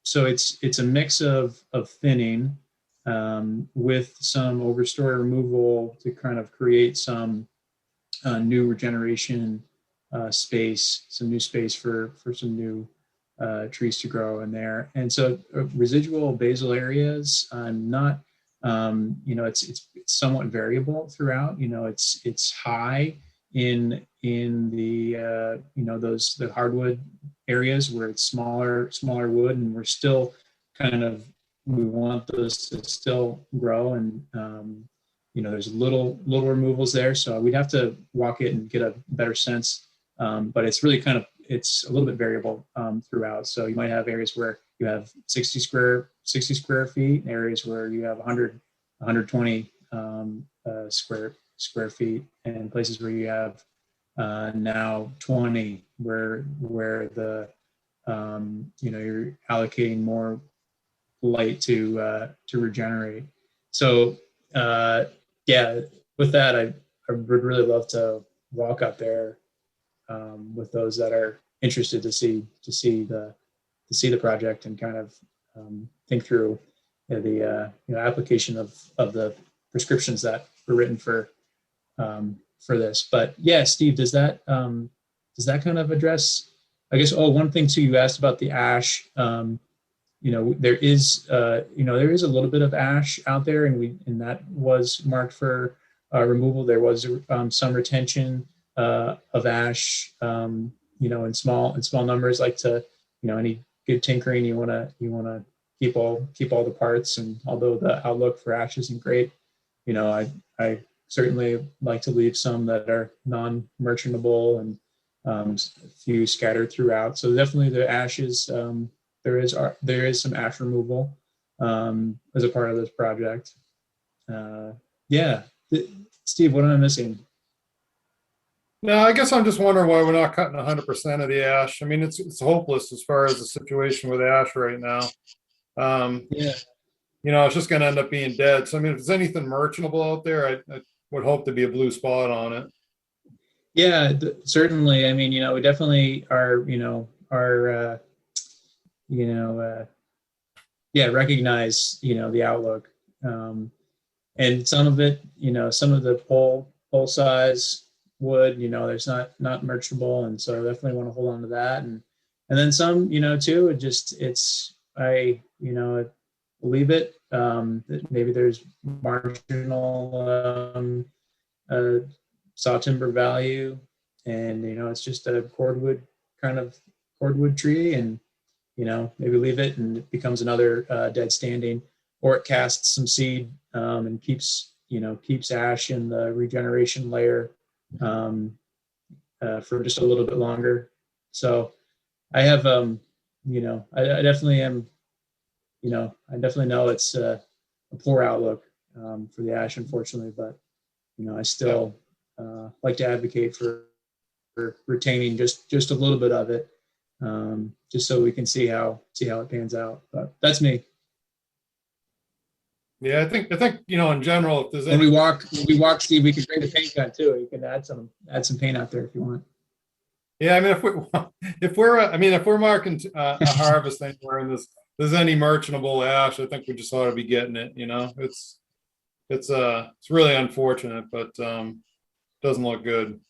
so it's a mix of thinning with some overstory removal to kind of create some new regeneration space, some new space for some new trees to grow in there. And so residual basal areas, not, it's somewhat variable throughout. It's high in the the hardwood areas where it's smaller wood, and we're still we want those to still grow, and there's little removals there, so we'd have to walk it and get a better sense. But it's really it's a little bit variable throughout. So you might have areas where you have 60 square feet, areas where you have 120 square feet, and places where you have now 20, where the you're allocating more light to regenerate. So yeah, with that, I would really love to walk up there with those that are interested to see the project, and kind of think through the application of the prescriptions that were written for this. But yeah, Steve, does that kind of address, I guess? Oh, one thing too, you asked about the ash. There is a little bit of ash out there, and that was marked for removal. There was some retention of ash, in small numbers. Like any good tinkering, you want to keep all the parts. And although the outlook for ash isn't great, I certainly like to leave some that are non-merchantable, and a few scattered throughout. So definitely the ashes. There is some ash removal as a part of this project. Yeah, Steve, what am I missing? No, I guess I'm just wondering why we're not cutting 100% of the ash. I mean, it's hopeless as far as the situation with ash right now. Yeah, It's just going to end up being dead. So I mean, if there's anything merchantable out there, I would hope to be a blue spot on it. yeah, certainly. I mean, we definitely are yeah, recognize the outlook, and some of it, some of the pole size wood, there's not merchantable, and so definitely want to hold on to that. And then some, too, I believe it, that maybe there's marginal saw timber value, and it's just a cordwood tree, and maybe leave it and it becomes another dead standing, or it casts some seed and keeps ash in the regeneration layer for just a little bit longer. So I have, I definitely am, I definitely know it's a poor outlook for the ash, unfortunately, but I still like to advocate for retaining just a little bit of it, just so we can see how it pans out. But that's me. Yeah, I think in general, if there's When any, we walk, Steve, we can bring the paint gun too. You can add some paint out there if you want. yeah, I mean, if we're marking a harvest anywhere in this, there's any merchantable ash, I think we just ought to be getting it. It's really unfortunate, but doesn't look good.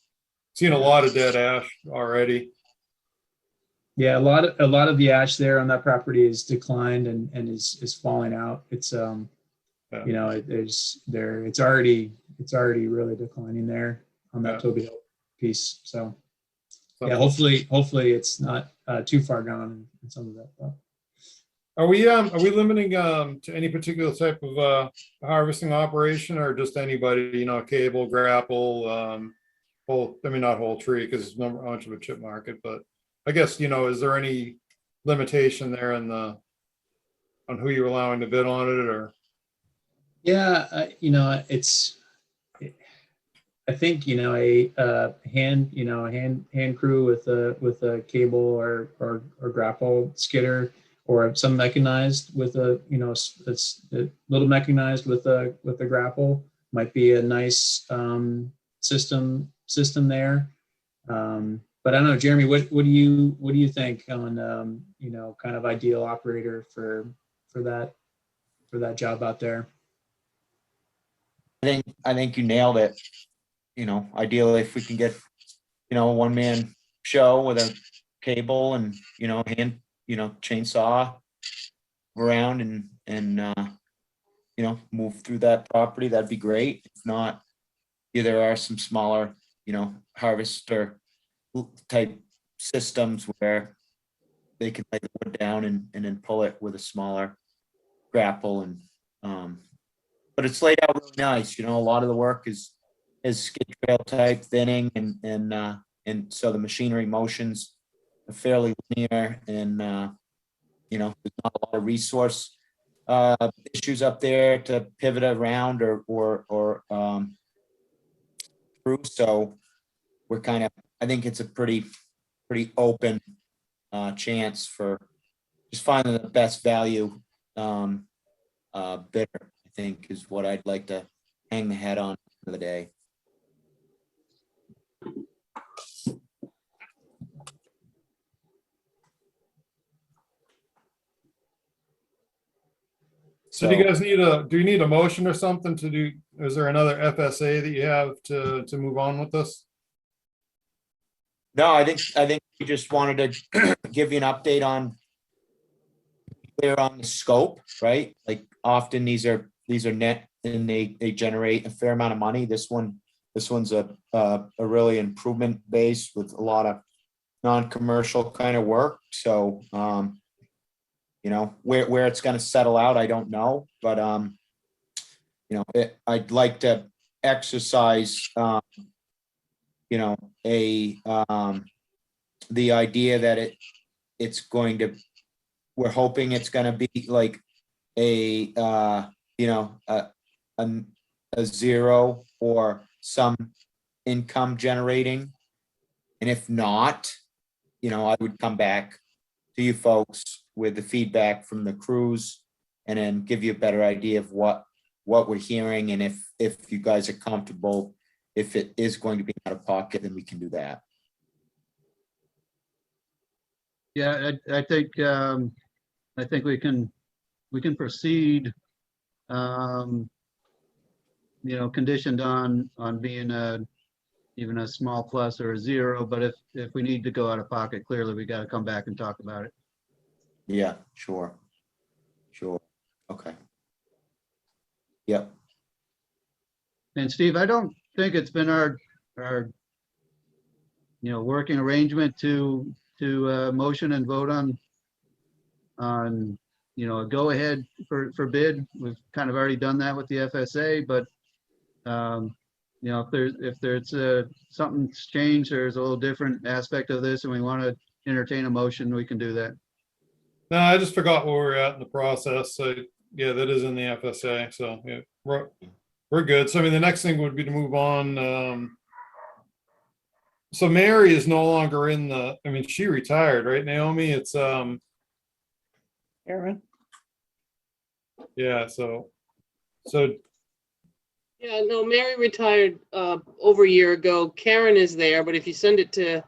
Seen a lot of dead ash already. Yeah, a lot of the ash there on that property is declined and is falling out. It's Yeah. it's already really declining there on that Yeah. Toby Hill piece. So So, yeah, hopefully it's not too far gone in some of that. But. Are we limiting to any particular type of harvesting operation, or just anybody, cable, grapple, not whole tree, because it's not much of a chip market, but I guess, is there any limitation there on who you're allowing to bid on it, or? Yeah, I think a hand crew with a cable or grapple skidder, or some mechanized with it's a little mechanized with a grapple might be a nice system there. But I don't know, Jeremy, what do you think on kind of ideal operator for that? that job out there. I think you nailed it. You know, ideally, if we can get, you know, a one-man show with a cable and, you know, chainsaw around and you know, move through that property, that'd be great. If not, yeah, there are some smaller, you know, harvester type systems where they can lay the wood down and then pull it with a smaller grapple and but it's laid out really nice. You know, a lot of the work is skid trail type thinning and so the machinery motions are fairly linear and you know, there's not a lot of resource issues up there to pivot around or through. So we're kind of, I think it's a pretty open chance for just finding the best value bidder, I think is what I'd like to hang the hat on for the day. So do you guys do you need a motion or something to do? Is there another FSA that you have to move on with this? No, I think we just wanted to give you an update on clear on the scope, right? Like often these are net and they generate a fair amount of money. This one's a really improvement base with a lot of non-commercial kind of work. So you know, where it's gonna settle out, I don't know, but you know, I'd like to exercise you know, the idea that it's going to, we're hoping it's gonna be like a you know, a zero or some income generating. And if not, you know, I would come back to you folks with the feedback from the crews and then give you a better idea of what we're hearing. And if you guys are comfortable, if it is going to be out of pocket, then we can do that. Yeah, I think we can proceed, you know, conditioned on being even a small plus or a zero, but if we need to go out of pocket, clearly we got to come back and talk about it. Yeah, sure. Okay. Yep. And Steve, I don't think it's been our you know, working arrangement to motion and vote on you know, a go ahead for bid. We've kind of already done that with the FSA, but you know, if there's something's changed, there's a little different aspect of this and we want to entertain a motion, we can do that. No, I just forgot where we're at in the process. So yeah, that is in the FSA. So yeah, we're good. So I mean, the next thing would be to move on. So Mary is no longer in the, I mean, she retired, right, Naomi? It's Aaron? yeah, so Yeah, no, Mary retired over a year ago. Karen is there, but if you send it to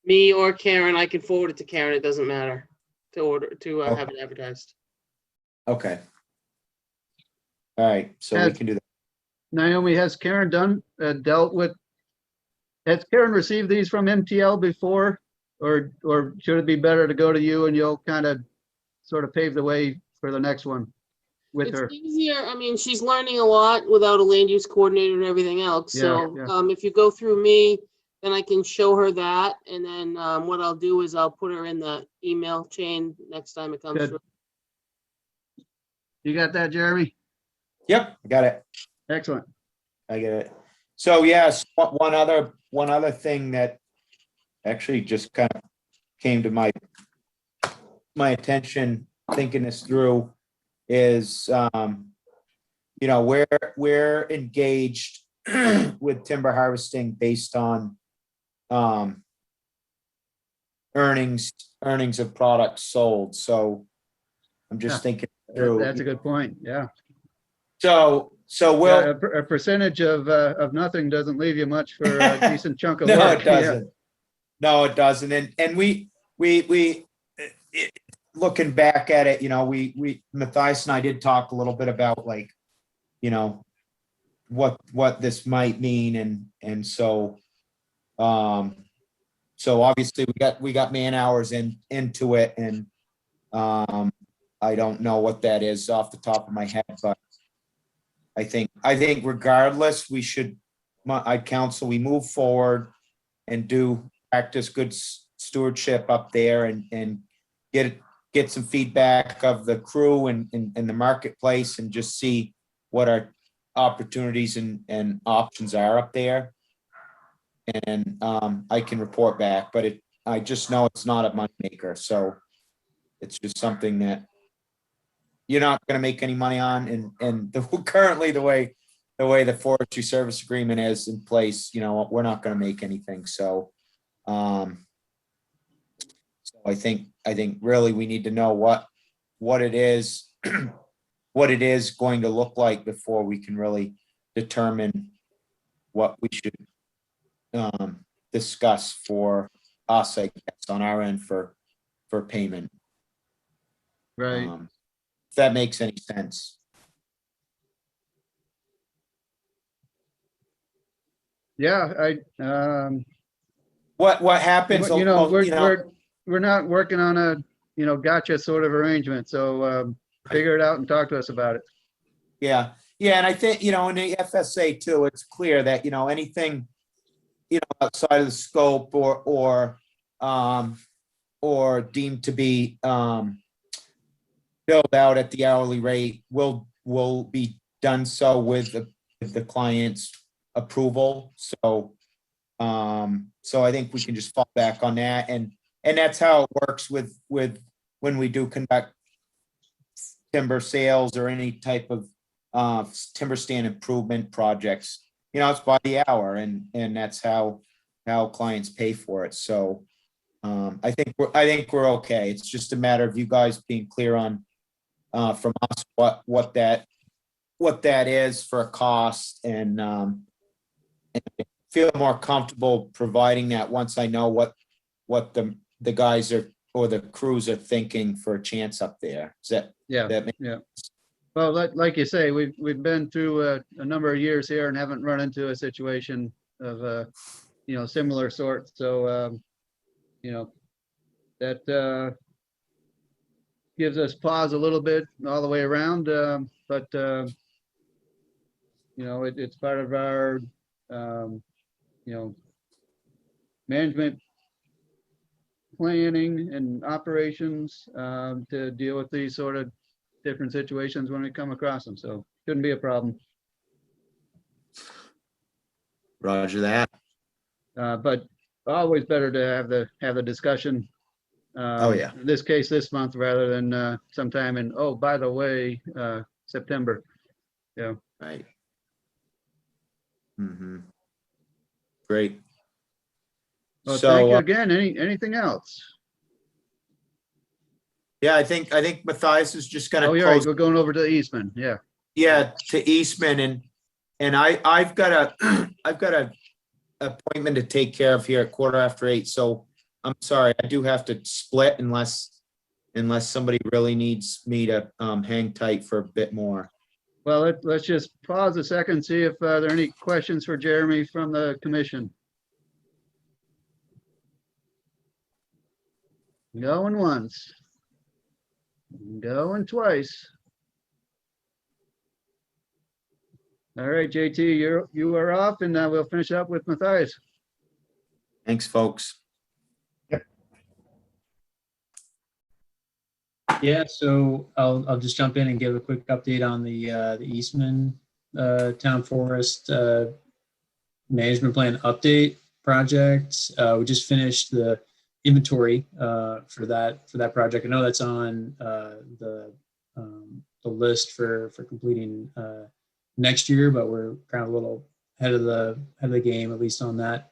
me or Karen, I can forward it to Karen. It doesn't matter to have it advertised. Okay. All right, so we can do that. Naomi, has Karen dealt with, has Karen received these from MTL before? Or should it be better to go to you and you'll kind of sort of pave the way for the next one with It's her? easier. I mean, she's learning a lot without a land use coordinator and everything else. So Yeah. if you go through me, then I can show her that. And then what I'll do is I'll put her in the email chain next time it comes Good. through. You got that, Jeremy? Yep, I got it. Excellent. I get it. So yes, one other thing that actually just kind of came to my attention thinking this through is you know, we're engaged with timber harvesting based on earnings of products sold. So I'm just Yeah. thinking through. That's a good point. Yeah. So we'll Yeah, a percentage of nothing doesn't leave you much for a decent chunk of no, work. it doesn't. No, it doesn't. And we looking back at it, Matthias and I did talk a little bit about like, what this might mean. And so, so obviously we got man hours into it, and I don't know what that is off the top of my head, but I think regardless, I'd counsel we move forward and practice good stewardship up there, and get some feedback of the crew and the marketplace, and just see what our opportunities and options are up there. And I can report back, but I just know it's not a moneymaker, so it's just something that you're not going to make any money on. And currently the way the forestry service agreement is in place, we're not going to make anything. So, so I think really we need to know what it is, what it is going to look like before we can really determine what we should discuss for us, I guess, on our end for payment. Right. If that makes any sense. Yeah, What happens? we're not working on a, gotcha sort of arrangement. So figure it out and talk to us about it. Yeah. And I think, in the FSA too, it's clear that, anything, outside of the scope or deemed to be billed out at the hourly rate will be done so with the client's approval. So, so I think we can just fall back on that, and that's how it works with when we do conduct timber sales or any type of timber stand improvement projects. It's by the hour, and that's how clients pay for it. So I think we're okay. It's just a matter of you guys being clear on from us what that is for a cost, and feel more comfortable providing that once I know what the guys are or the crews are thinking for a chance up there. Is that Yeah. that make- Yeah. Well, like you say, we've been through a number of years here and haven't run into a situation of similar sort. So that gives us pause a little bit all the way around. But it's part of our management planning and operations to deal with these sort of different situations when we come across them. So shouldn't be a problem. Roger that. But always better to have the discussion. Oh, yeah. In this case, this month rather than sometime in, oh, by the way, September. Yeah. Right. Great. Well, So, thank you again. Anything else? yeah, I think Matthias is just going Oh, to you're right. close. We're going over to Eastman. Yeah. Yeah, to Eastman, and I've got a appointment to take care of here at 7:15. So I'm sorry, I do have to split unless somebody really needs me to hang tight for a bit more. Well, let's just pause a second, see if there are any questions for Jeremy from the commission. Going once. Going twice. All right, JT, you are off, and we'll finish up with Matthias. Thanks, folks. Yeah, so I'll just jump in and give a quick update on the Eastman Town Forest Management Plan Update project. We just finished the inventory for that project. I know that's on the list for completing next year, but we're kind of a little ahead of the game, at least on that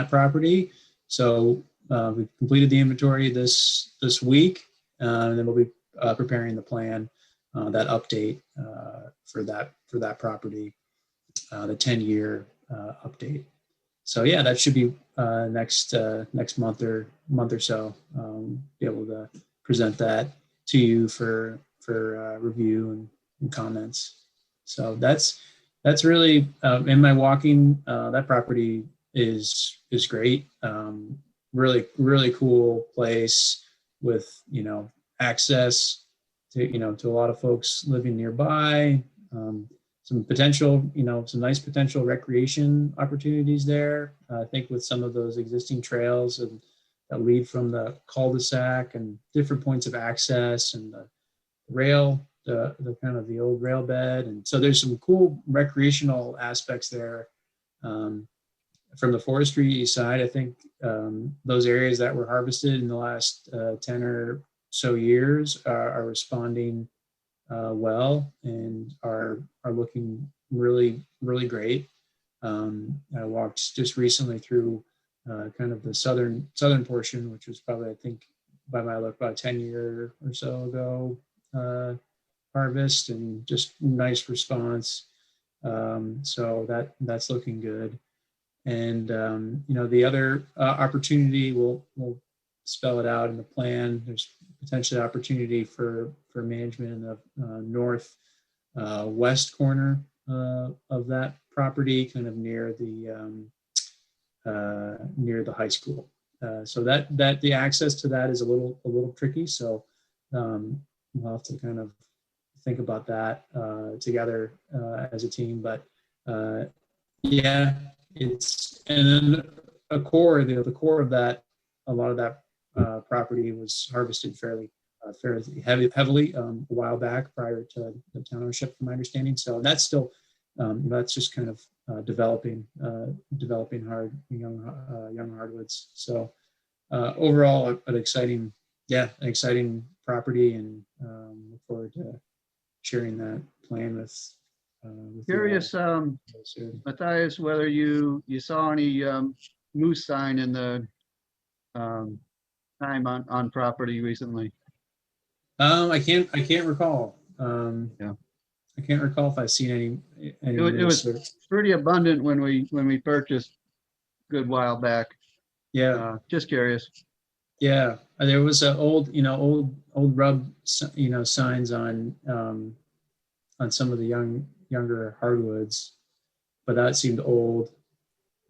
property. So we completed the inventory this week. And then we'll be preparing the plan, that update for that property, the 10-year update. So yeah, that should be next month or so. Be able to present that to you for review and comments. So that's really in my walking. That property is great. Really cool place with access to a lot of folks living nearby. Some potential, some nice potential recreation opportunities there. I think with some of those existing trails that lead from the cul-de-sac and different points of access and the rail, the kind of the old rail bed. And so there's some cool recreational aspects there. From the forestry side, I think those areas that were harvested in the last 10 or so years are responding well and are looking really great. I walked just recently through kind of the southern portion, which was probably, I think, by my look, about 10 year or so ago harvest, and just nice response. So that's looking good. And the other opportunity, we'll spell it out in the plan. There's potentially opportunity for management in the north west corner of that property, kind of near the high school. So that the access to that is a little tricky. So we'll have to kind of think about that together as a team. But yeah, and then the core of that, a lot of that property was harvested fairly heavily a while back prior to the town ownership, from my understanding. So that's still that's just kind of developing young hardwoods. So overall, an exciting property, and look forward to sharing that plan with you Curious, all soon. Matthias, whether you saw any moose sign in the time on property recently. I can't recall. Yeah. I can't recall if I've seen any. It was pretty abundant when we purchased a good while back. Yeah, Just curious. yeah. There was a old rub, signs on some of the younger hardwoods, but that seemed old.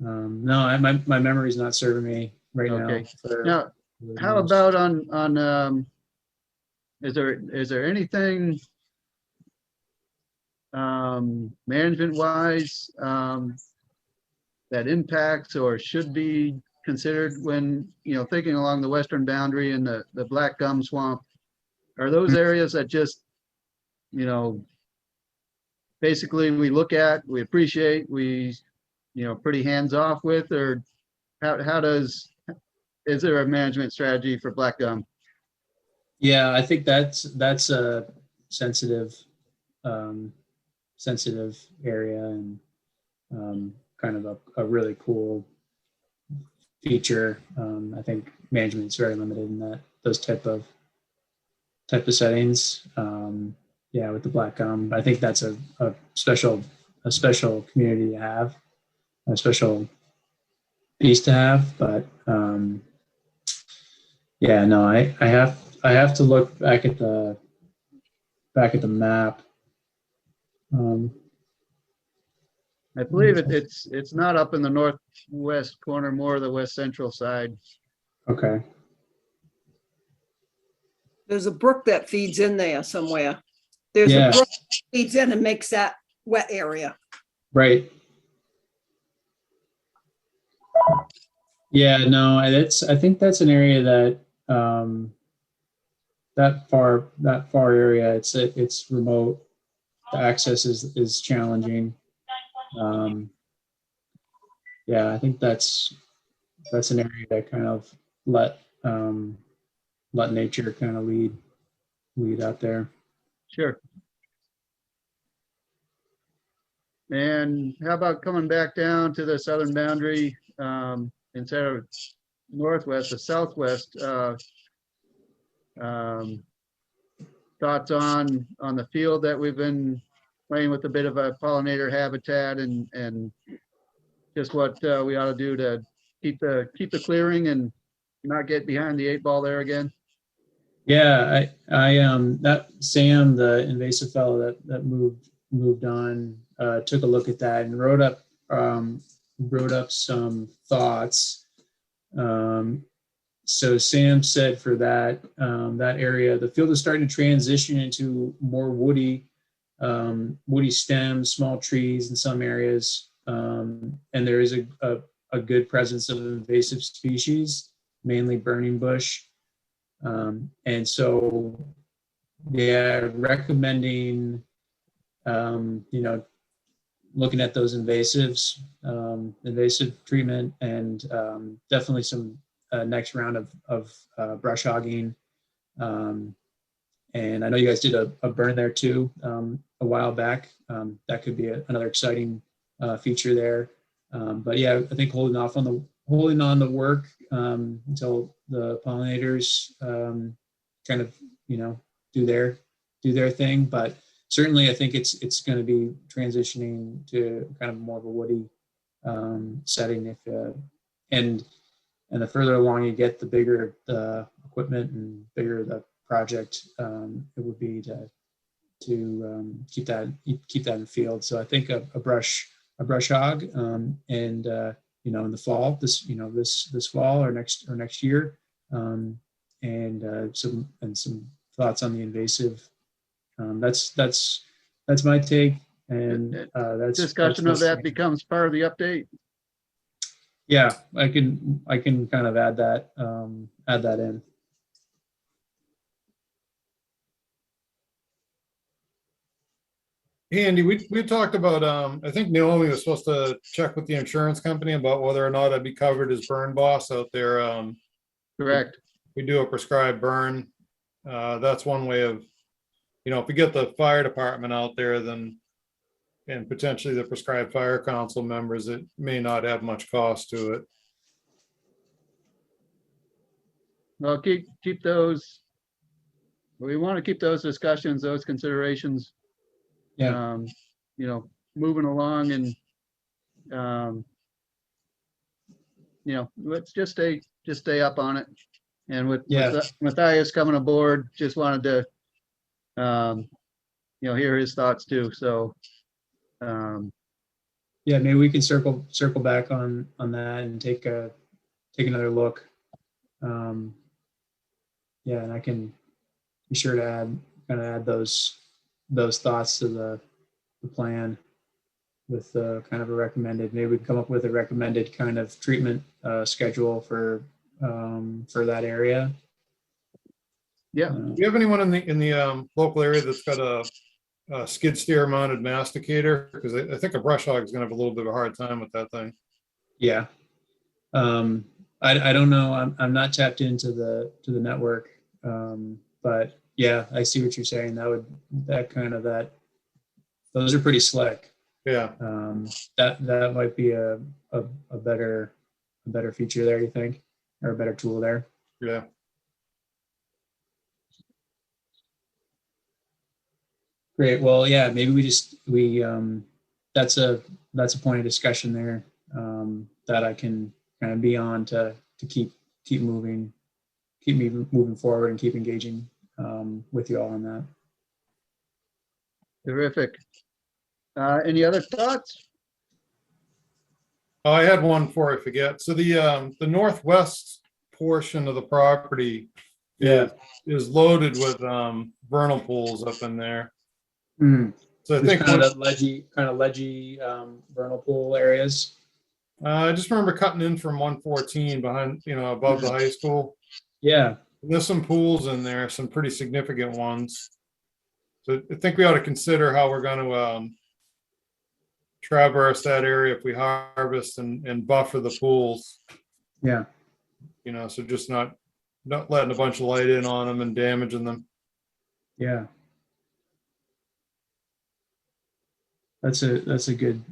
No, my memory is not serving me right Okay. now. Now, how about on is there anything management wise that impacts or should be considered when thinking along the western boundary and the black gum swamp? Are those areas that just basically we look at, we appreciate, we pretty hands off with, or is there a management strategy for black gum? Yeah, I think that's a sensitive area, and kind of a really cool feature. I think management is very limited in those type of settings. Yeah, with the black gum, I think that's a special community to have, a special piece to have. But yeah, no, I have to look back at the map. I believe it's not up in the northwest corner, more the west central side. Okay. There's a brook that feeds in there somewhere. There's Yeah. a brook that feeds in and makes that wet area. Right. Yeah, no, I think that's an area that that far area, it's remote. The access is challenging. Yeah, I think that's an area that kind of let nature kind of lead out there. Sure. And how about coming back down to the southern boundary, instead of northwest, the southwest, thoughts on the field that we've been playing with, a bit of a pollinator habitat, and just what we ought to do to keep the clearing and not get behind the 8 ball there again? Yeah, that Sam, the invasive fellow that moved on, took a look at that and wrote up some thoughts. So Sam said for that area, the field is starting to transition into more woody stems, small trees in some areas, and there is a good presence of invasive species, mainly burning bush. And so they're recommending, looking at those invasive treatment, and definitely some next round of brush hogging. And I know you guys did a burn there too a while back. That could be another exciting feature there. But yeah, I think holding on the work until the pollinators kind of do their thing. But certainly, I think it's going to be transitioning to kind of more of a woody setting. And the further along you get, the bigger the equipment and bigger the project it would be to keep that in the field. So I think a brush hog, and in the fall, this fall or next year, and some thoughts on the invasive. That's my take, and that's Discussion of that becomes part of the update. Yeah, I can kind of add that in. Andy, we talked about, I think Naomi was supposed to check with the insurance company about whether or not I'd be covered as burn boss out there. Correct. We do a prescribed burn. That's one way of, if we get the fire department out there, then, and potentially the prescribed fire council members, it may not have much cost to it. Well, keep those. We want to keep those discussions, those considerations, Yeah, moving along, and let's just stay up on it. And with Matthias coming aboard, just wanted to hear his thoughts too. So yeah, maybe we can circle back on that and take another look. Yeah, and I can be sure to add those thoughts to the plan with kind of a recommended. Maybe we can come up with a recommended kind of treatment schedule for that area. yeah, Do you have anyone in the local area that's got a skid steer mounted masticator? Because I think a brush hog is going to have a little bit of a hard time with that thing. Yeah. I don't know. I'm not tapped into the network. But yeah, I see what you're saying. Those are pretty slick. Yeah. That might be a better feature there, you think, or a better tool there. Yeah. Great. Well, yeah, maybe we that's a point of discussion there that I can kind of be on to keep me moving forward and keep engaging with you all on that. terrific. Any other thoughts? Oh, I had one before I forget. So the northwest portion of the property is loaded with vernal pools up in there. Mm. So I think kind of ledgy vernal pool areas. I just remember cutting in from 114 behind, above the high school. Yeah. There's some pools in there, some pretty significant ones. So I think we ought to consider how we're going to traverse that area if we harvest and buffer the pools. Yeah. So just not letting a bunch of light in on them and damaging them. Yeah. That's a good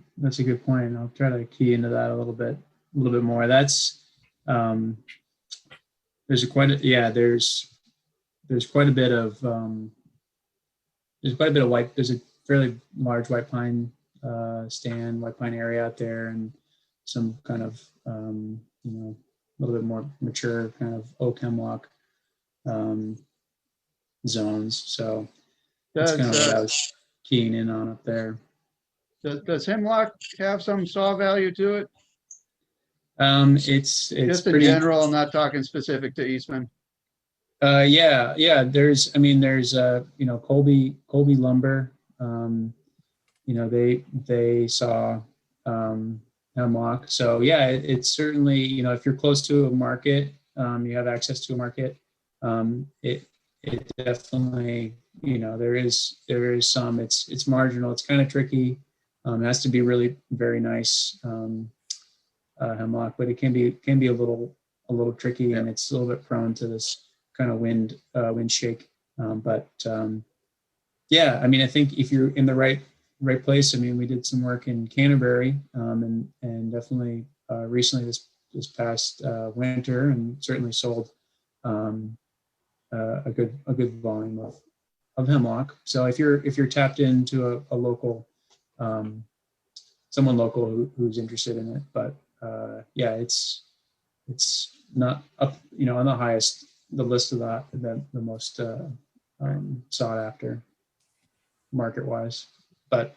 point. I'll try to key into that a little bit more. That's there's quite a bit of white. There's a fairly large white pine white pine area out there, and some kind of a little bit more mature kind of oak hemlock. zones. So that's Does, kind of what I uh, was keying in on up there. does hemlock have some saw value to it? It's Just in pretty. general, I'm not talking specific to Eastman. Yeah. There's, I mean, there's Colby Lumber. They saw hemlock. So yeah, it's certainly, if you're close to a market, you have access to a market. It definitely, there is some. It's marginal. It's kind of tricky. It has to be really very nice hemlock, but it can be a little tricky, and it's a little bit prone to this kind of wind shake. Yeah, I mean, I think if you're in the right place, I mean, we did some work in Canterbury, and definitely recently this past winter, and certainly sold a good volume of hemlock. So if you're tapped into a local, someone local who's interested in it, but yeah, it's not up, on the highest, the list of the most sought after market wise, but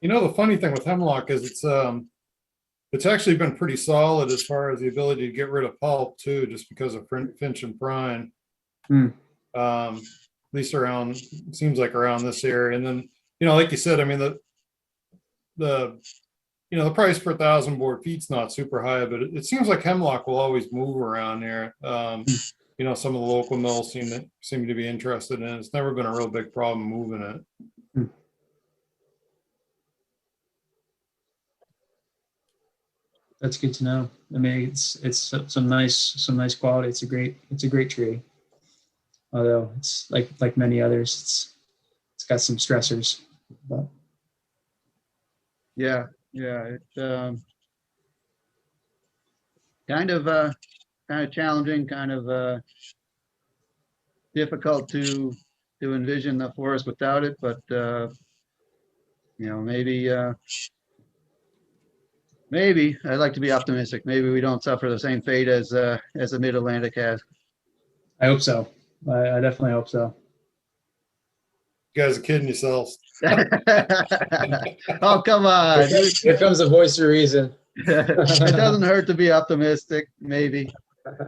The funny thing with hemlock is it's actually been pretty solid as far as the ability to get rid of pulp too, just because of finch and prine. Hmm. At least around, seems like around this area. And then, like you said, I mean, the price per 1,000 board feet's not super high, but it seems like hemlock will always move around there. Some of the local mills seem to be interested in it. It's never been a real big problem moving it. that's good to know. I mean, it's some nice quality. It's a great tree. Although it's like many others, it's got some stressors, but Yeah, it's kind of challenging, kind of difficult to envision the forest without it, but maybe I'd like to be optimistic. Maybe we don't suffer the same fate as the Mid-Atlantic has. I hope so. I definitely hope so. You guys are kidding yourselves. Oh, come on. Here comes a voice of reason. It doesn't hurt to be optimistic, maybe,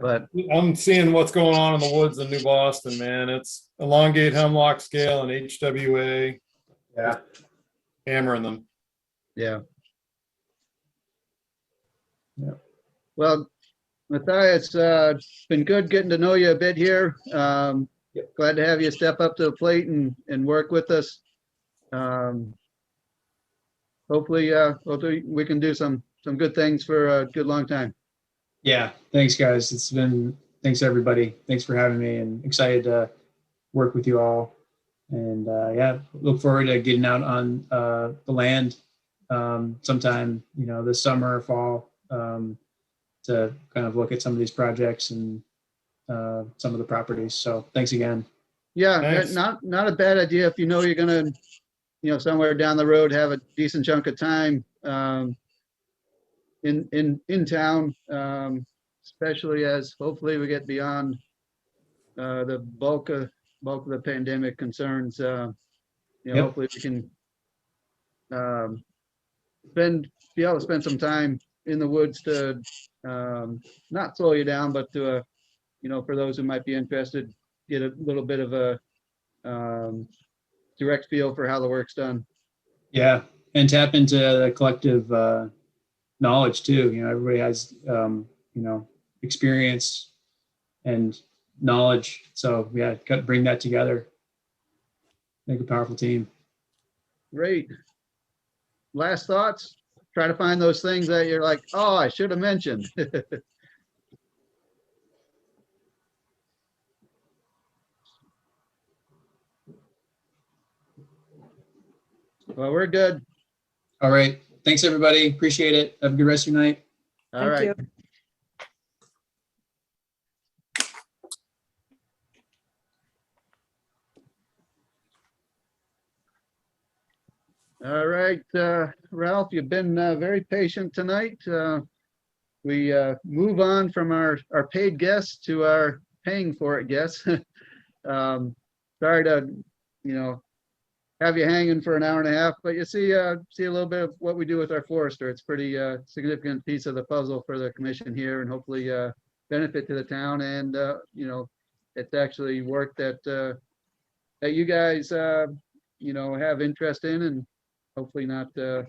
but I'm seeing what's going on in the woods in New Boston, man. It's elongate hemlock scale and HWA Yeah. hammering them. yeah. Yeah. Well, Matthias, it's been good getting to know you a bit here. Glad to have you step up to the plate and work with us. Hopefully we can do some good things for a good long time. Yeah. Thanks, guys. Thanks everybody. Thanks for having me, and excited to work with you all. And yeah, look forward to getting out on the land sometime, this summer or fall, to kind of look at some of these projects and some of the properties. So thanks again. Yeah, Thanks. not a bad idea if you're gonna, somewhere down the road have a decent chunk of time in town, especially as hopefully we get beyond the bulk of the pandemic concerns. Yep. Hopefully we can be able to spend some time in the woods to not slow you down, but to for those who might be interested, get a little bit of a direct feel for how the work's done. Yeah. And tap into the collective knowledge too. Everybody has, experience and knowledge. So yeah, bring that together. Make a powerful team. Great. Last thoughts? Try to find those things that you're like, oh, I should have mentioned. Well, we're good. All right. Thanks everybody. Appreciate it. Have a good rest of your night. All Thank right. you. All right, Ralph, you've been very patient tonight. We move on from our paid guests to our paying for it guess. Sorry to, have you hanging for an hour and a half, but you see a little bit of what we do with our forester. It's pretty significant piece of the puzzle for the commission here, and hopefully benefit to the town. And it's actually work that you guys have interest in, and hopefully not too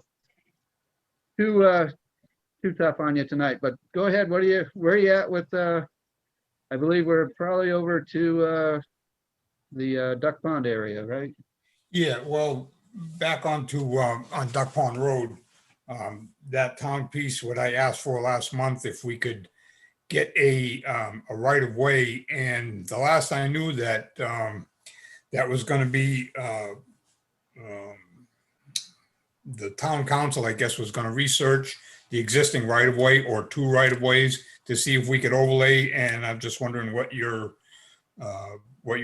tough on you tonight. But go ahead. Where are you at with? I believe we're probably over to the Duck Pond area, right? Yeah, well, back onto, on Duck Pond Road, that town piece, what I asked for last month, if we could get a right of way, and the last I knew that, that was gonna be, the town council, I guess, was gonna research the existing right of way or two right of ways to see if we could overlay, and I'm just wondering what your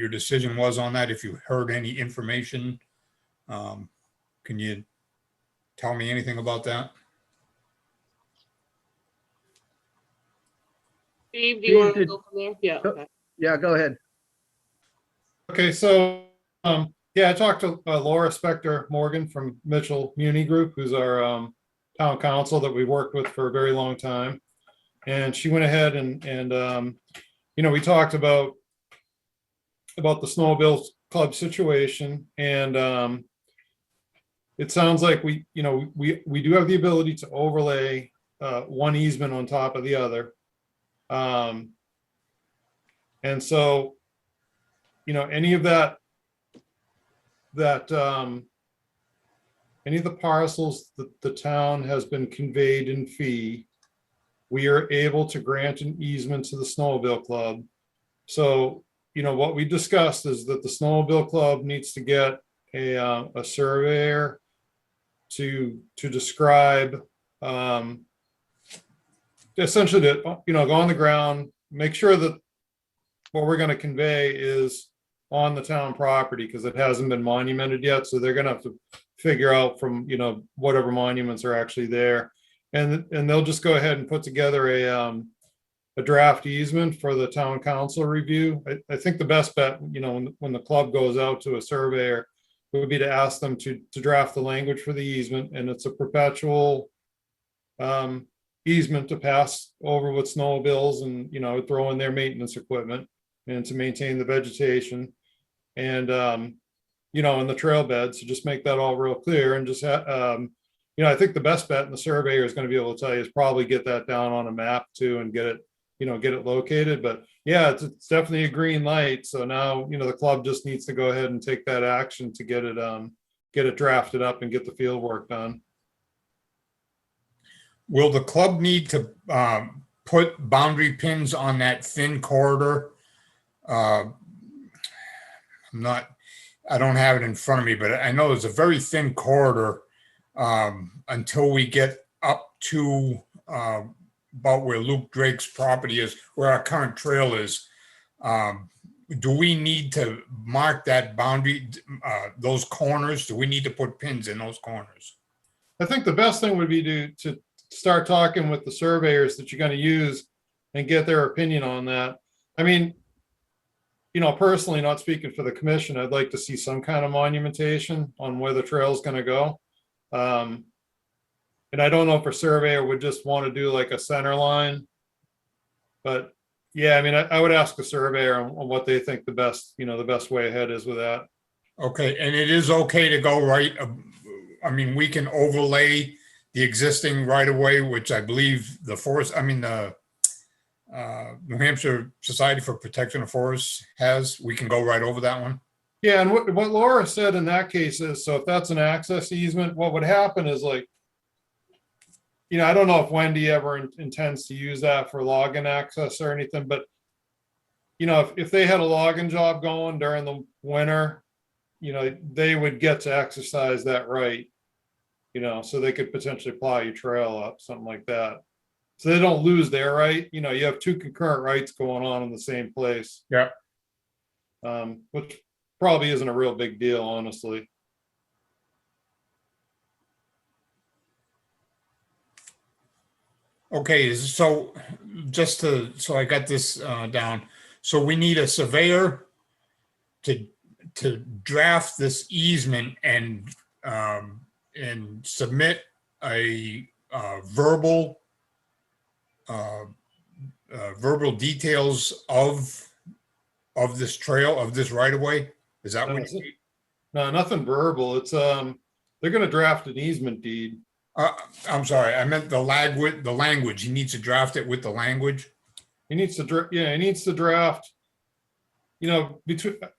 decision was on that, if you heard any information. Can you tell me anything about that? Steve, do you want to Steve, go from there? Yeah. Oh. Okay. Yeah, go ahead. Okay, so, yeah, I talked to Laura Spector Morgan from Mitchell Muni Group, who's our town council that we worked with for a very long time. And she went ahead and we talked about the Snowmobile Club situation, and it sounds like we do have the ability to overlay one easement on top of the other. And so, any of any of the parcels that the town has been conveyed in fee, we are able to grant an easement to the Snowmobile Club. So, what we discussed is that the Snowmobile Club needs to get a surveyor to describe, essentially to, go on the ground, make sure that what we're going to convey is on the town property, because it hasn't been monumented yet. So they're going to have to figure out from, whatever monuments are actually there. And they'll just go ahead and put together a draft easement for the town council review. I think the best bet, when the club goes out to a surveyor, would be to ask them to draft the language for the easement, and it's a perpetual easement to pass over with snowmobiles and, throw in their maintenance equipment and to maintain the vegetation and, and the trail beds. So just make that all real clear and just, I think the best bet, and the surveyor is going to be able to tell you, is probably get that down on a map too and get it located. But yeah, it's definitely a green light. So now, the club just needs to go ahead and take that action to get it drafted up and get the field work done. Will the club need to put boundary pins on that thin corridor? I don't have it in front of me, but I know there's a very thin corridor until we get up to about where Luke Drake's property is, where our current trail is. Do we need to mark that boundary, those corners? Do we need to put pins in those corners? I think the best thing would be to start talking with the surveyors that you're going to use and get their opinion on that. I mean, personally, not speaking for the commission, I'd like to see some kind of monumentation on where the trail is going to go. And I don't know if a surveyor would just want to do like a center line, but yeah, I mean, I would ask the surveyor on what they think the best way ahead is with that. Okay, and it is okay to go right, I mean, we can overlay the existing right of way, which I believe the New Hampshire Society for Protection of Forests has. We can go right over that one. Yeah, and what Laura said in that case is, so if that's an access easement, what would happen is like, I don't know if Wendy ever intends to use that for login access or anything, but if they had a login job going during the winter, they would get to exercise that right, so they could potentially plow your trail up, something like that. So they don't lose their right. You have two concurrent rights going on in the same place. Yeah. Which probably isn't a real big deal, honestly. Okay, so so I got this down. So we need a surveyor to draft this easement and submit a verbal details of this trail, of this right of way. Is that what? No, nothing verbal. It's, they're gonna draft an easement deed. I'm sorry, I meant the language. He needs to draft it with the language. He needs to, he needs to draft, I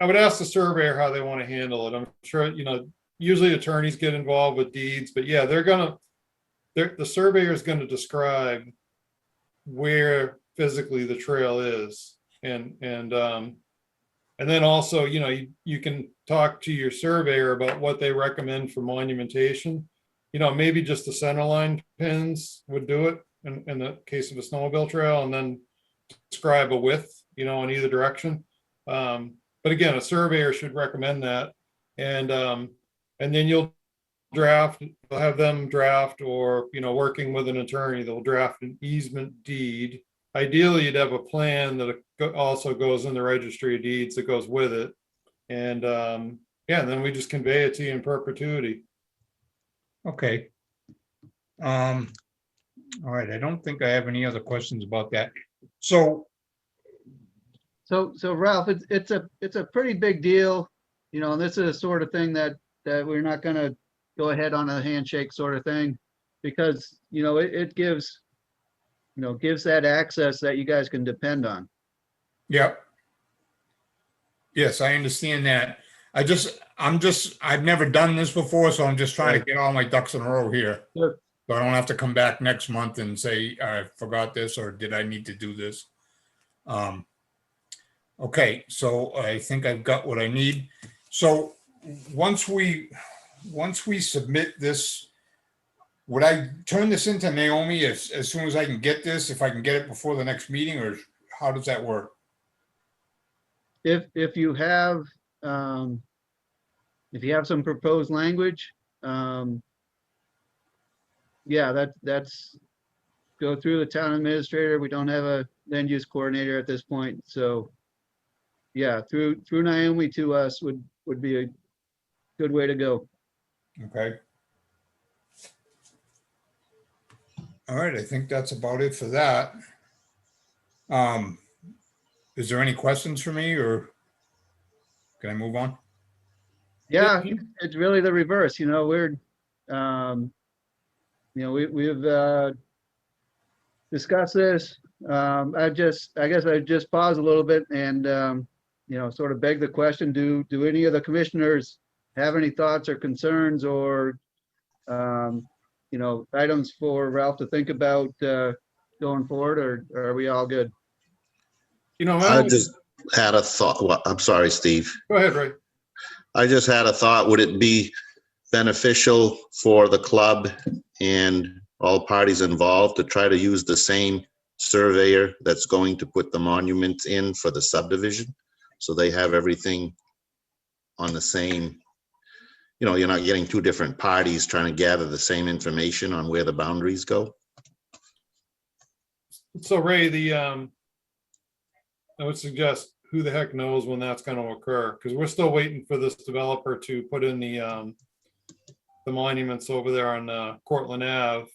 would ask the surveyor how they want to handle it. I'm sure, usually attorneys get involved with deeds, but yeah, the surveyor is going to describe where physically the trail is. And then also, you can talk to your surveyor about what they recommend for monumentation. Maybe just the center line pins would do it in the case of a snowmobile trail, and then describe a width, in either direction. But again, a surveyor should recommend that. And then you'll have them draft, or, working with an attorney, they'll draft an easement deed. Ideally, you'd have a plan that also goes in the registry of deeds that goes with it. And and then we just convey it to you in perpetuity. Okay. All right, I don't think I have any other questions about that. So, So Ralph, it's a pretty big deal, and this is the sort of thing that we're not gonna go ahead on a handshake sort of thing, because, it gives that access that you guys can depend on. yeah. Yes, I understand that. I've never done this before, so I'm just trying to get all my ducks in a row here. Sure. So I don't have to come back next month and say, I forgot this, or did I need to do this? Okay, so I think I've got what I need. So once we submit this, would I turn this into Naomi as soon as I can get this, if I can get it before the next meeting, or how does that work? If you have, some proposed language, yeah, that's go through the town administrator. We don't have a land use coordinator at this point, so yeah, through Naomi to us would be a good way to go. Okay. All right, I think that's about it for that. Is there any questions for me, or can I move on? Yeah, it's really the reverse, we're, we've discussed this. I guess I'd just pause a little bit and, sort of beg the question, do any of the commissioners have any thoughts or concerns, or, items for Ralph to think about going forward, or are we all good? I just had a thought. Well, I'm sorry, Steve. Go ahead, Ray. I just had a thought. Would it be beneficial for the club and all parties involved to try to use the same surveyor that's going to put the monuments in for the subdivision? So they have everything on the same, you're not getting two different parties trying to gather the same information on where the boundaries go. So Ray, I would suggest, who the heck knows when that's going to occur? Because we're still waiting for this developer to put in the monuments over there on Cortland Ave.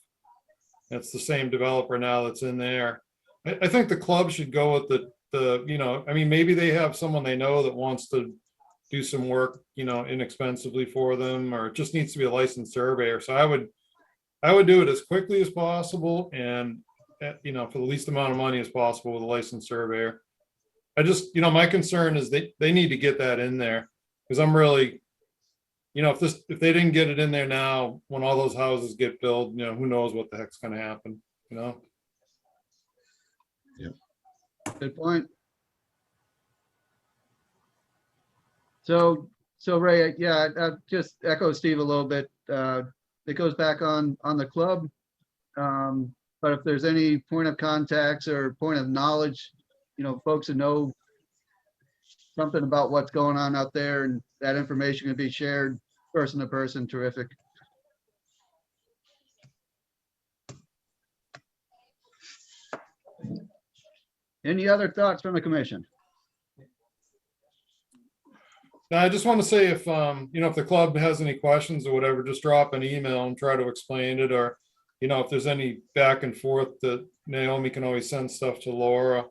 It's the same developer now that's in there. I think the club should go with maybe they have someone they know that wants to do some work, inexpensively for them, or it just needs to be a licensed surveyor. So I would do it as quickly as possible, and for the least amount of money as possible with a licensed surveyor. I just, my concern is they need to get that in there, because I'm really, if they didn't get it in there now, when all those houses get built, who knows what the heck's going to happen, Good point. So Ray, yeah, I just echo Steve a little bit. It goes back on the club. But if there's any point of contacts or point of knowledge, folks that know something about what's going on out there, and that information can be shared person to person, terrific. Any other thoughts from the commission? Now, I just want to say if, if the club has any questions or whatever, just drop an email and try to explain it, or, if there's any back and forth, that Naomi can always send stuff to Laura,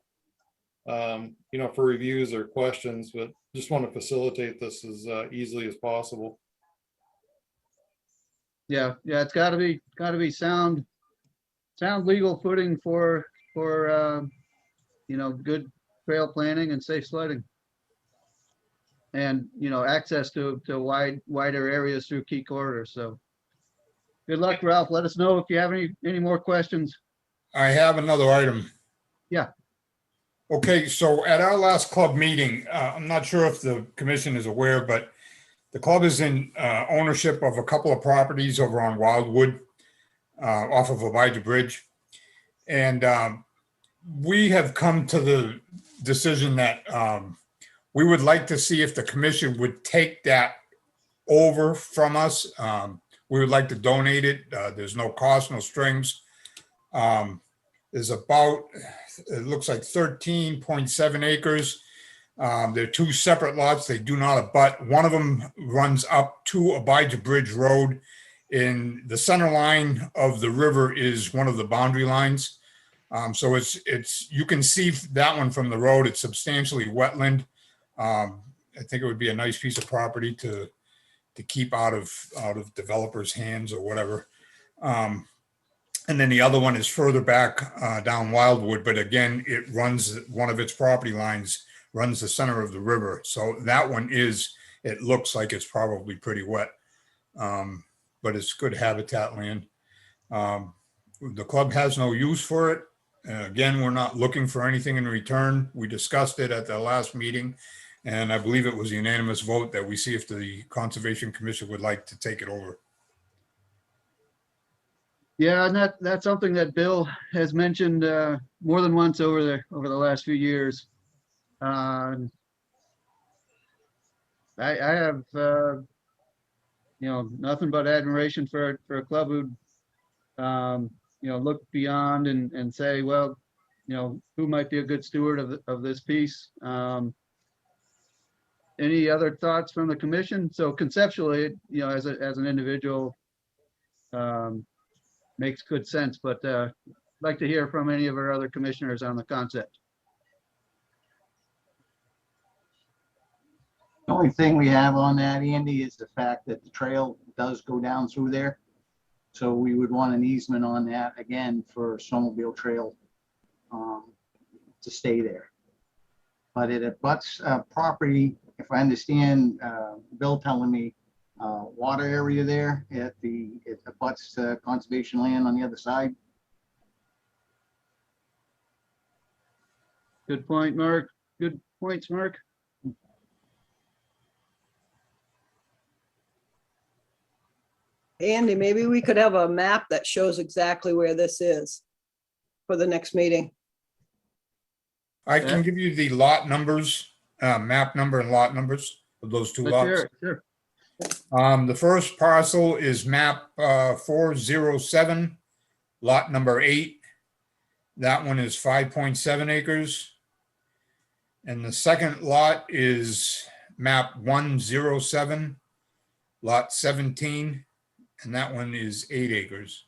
for reviews or questions, but just want to facilitate this as easily as possible. Yeah, it's gotta be sound legal footing for, good trail planning and safe sledding. And, access to wider areas through key corridors, so. Good luck, Ralph. Let us know if you have any more questions. I have another item. Yeah. Okay, so at our last club meeting, I'm not sure if the commission is aware, but the club is in ownership of a couple of properties over on Wildwood, off of Abijah Bridge. And we have come to the decision that we would like to see if the commission would take that over from us. We would like to donate it. There's no cost, no strings. There's about, it looks like 13.7 acres. They're two separate lots. They do not abut. One of them runs up to Abijah Bridge Road. In the center line of the river is one of the boundary lines. So it's you can see that one from the road. It's substantially wetland. I think it would be a nice piece of property to keep out of developers' hands or whatever. And then the other one is further back down Wildwood, but again, it runs, one of its property lines runs the center of the river. So that one it looks like it's probably pretty wet, but it's good habitat land. The club has no use for it. Again, we're not looking for anything in return. We discussed it at the last meeting, and I believe it was a unanimous vote that we see if the Conservation Commission would like to take it over. Yeah, and that's something that Bill has mentioned more than once over the last few years. I have nothing but admiration for a club who look beyond and say, well, who might be a good steward of this piece. Any other thoughts from the commission? So conceptually, as an individual, makes good sense, but I'd like to hear from any of our other commissioners on the concept. The only thing we have on that, Andy, is the fact that the trail does go down through there. So we would want an easement on that again for snowmobile trail to stay there. But it abuts property, if I understand Bill telling me, water area there it abuts conservation land on the other side. Good point, Mark. Good points, Mark. Andy, maybe we could have a map that shows exactly where this is for the next meeting. I can give you the lot numbers, map number and lot numbers of those two lots. Sure. The first parcel is map 407, lot number 8. That one is 5.7 acres. And the second lot is map 107, lot 17, and that one is 8 acres.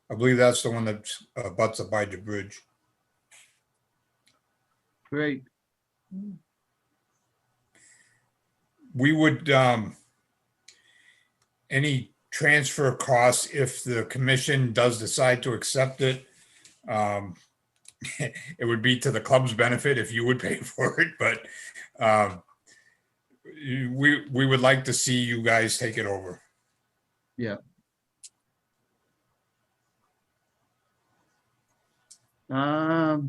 I believe that's the one that abuts Abijah Bridge. Great. We would, any transfer costs, if the commission does decide to accept it, it would be to the club's benefit if you would pay for it, but we would like to see you guys take it over. Yeah. I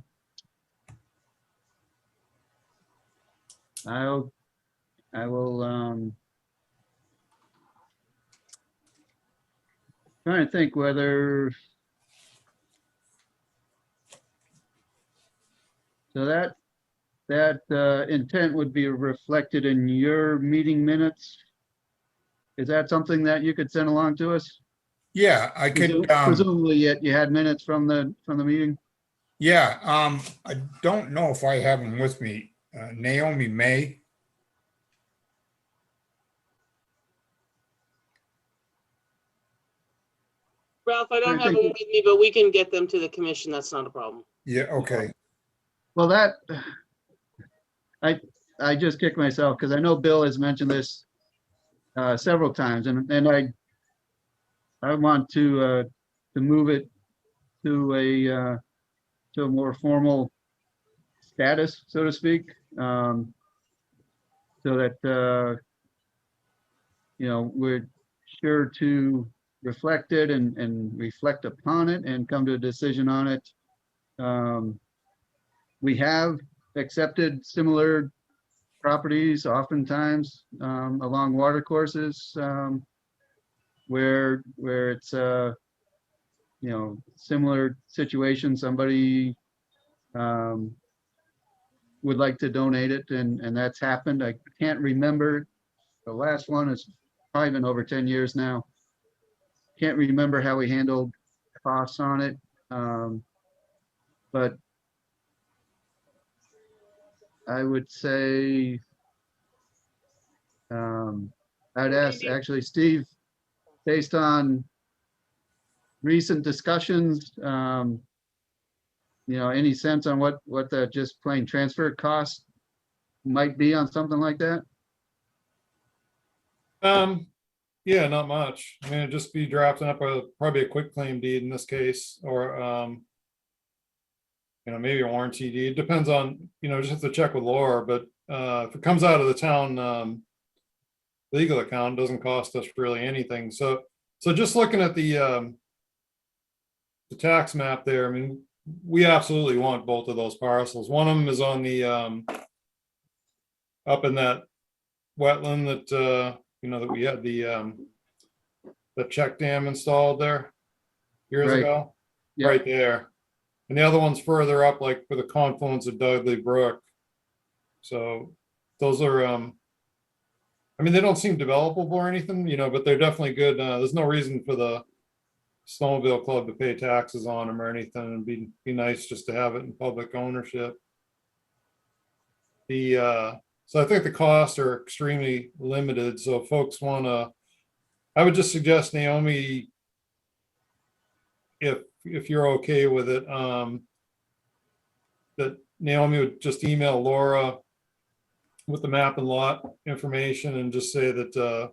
will trying to think whether so that intent would be reflected in your meeting minutes. Is that something that you could send along to us? Yeah, I could. Presumably, you had minutes from the meeting. Yeah, I don't know if I have them with me. Naomi may. Ralph, I don't I have think- them with me, but we can get them to the commission. That's not a problem. Yeah, okay. Well, that, I just kicked myself because I know Bill has mentioned this several times, and I want to move it to a more formal status, so to speak, so that we're sure to reflect it and reflect upon it and come to a decision on it. We have accepted similar properties oftentimes along water courses where it's similar situation. Somebody would like to donate it, and that's happened. I can't remember. The last one is probably been over 10 years now. Can't remember how we handled costs on it. But I would say, I'd ask actually Steve, based on recent discussions, any sense on what the just plain transfer cost might be on something like that? Yeah, not much. I mean, it'd just be drafting up probably a quick claim deed in this case, or, maybe a warranty deed. Depends on, just have to check with Laura, but, if it comes out of the town, legal account, it doesn't cost us really anything. So just looking at the tax map there, I mean, we absolutely want both of those parcels. One of them is on the, up in that wetland that, that we had the check dam installed there years Right. ago, Yeah. right there. And the other one's further up, like for the confluence of Dudley Brook. So those are, I mean, they don't seem developable or anything, but they're definitely good. There's no reason for the snowmobile club to pay taxes on them or anything. It'd be nice just to have it in public ownership. So I think the costs are extremely limited. So if folks want to, I would just suggest Naomi, if you're okay with it, that Naomi would just email Laura with the map and lot information and just say that, the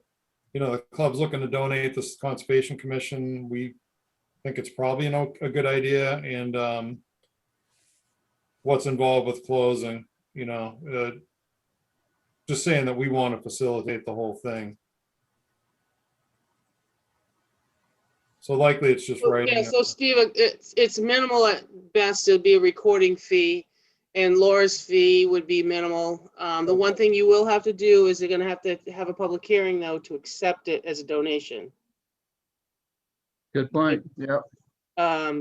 club's looking to donate this Conservation Commission. We think it's probably, a good idea, and what's involved with closing, just saying that we want to facilitate the whole thing. So likely it's just Yeah, writing. so Steve, it's minimal at best. It'll be a recording fee, and Laura's fee would be minimal. The one thing you will have to do is you're gonna have to have a public hearing though to accept it as a donation. Good point. Yeah.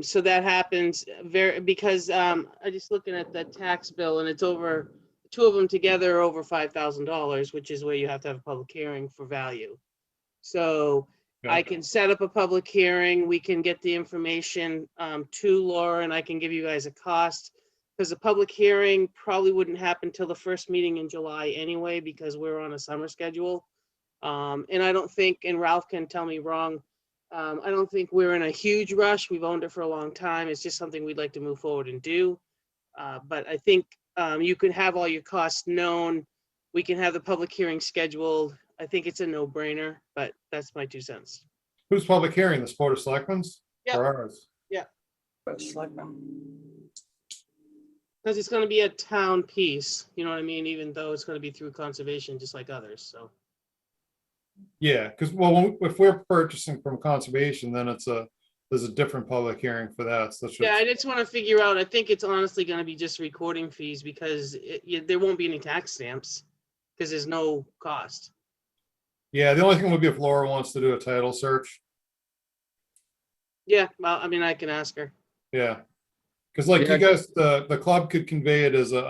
So that happens because I just looking at the tax bill and it's over, two of them together are over $5,000, which is where you have to have a public hearing for value. So I can set up a public hearing. We can get the information to Laura, and I can give you guys a cost. Because the public hearing probably wouldn't happen till the first meeting in July anyway, because we're on a summer schedule. And I don't think, and Ralph can tell me wrong, I don't think we're in a huge rush. We've owned it for a long time. It's just something we'd like to move forward and do. But I think you could have all your costs known. We can have the public hearing scheduled. I think it's a no-brainer, but that's my 2 cents. Who's public hearing? The Board of Selectmen's? Yep. Or ours? Because it's going to be a town piece, you know what I mean? Even though it's going to be through conservation, just like others, so. Yeah, because, well, if we're purchasing from conservation, then there's a different public hearing for that. So that's Yeah, just, I just want to figure out, I think it's honestly going to be just recording fees because there won't be any tax stamps because there's no cost. yeah, the only thing would be if Laura wants to do a title search. Yeah, well, I mean, I can ask her. Yeah. Because like Yeah. you guys, the club could convey it as a,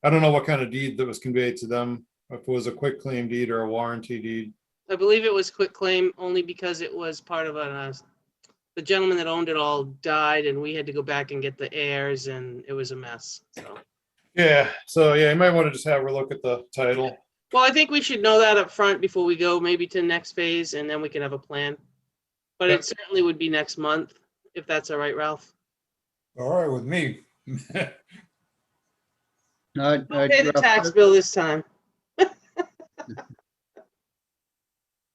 I don't know what kind of deed that was conveyed to them, if it was a quick claim deed or a warranty deed. I believe it was quit claim only because it was part of the gentleman that owned it all died and we had to go back and get the heirs and it was a mess, so. Yeah, so yeah, you might want to just have her look at the title. Well, I think we should know that up front before we go maybe to the next phase and then we can have a plan. But Yep. it certainly would be next month, if that's all right, Ralph. All right with me. No, I'll pay the tax bill this time.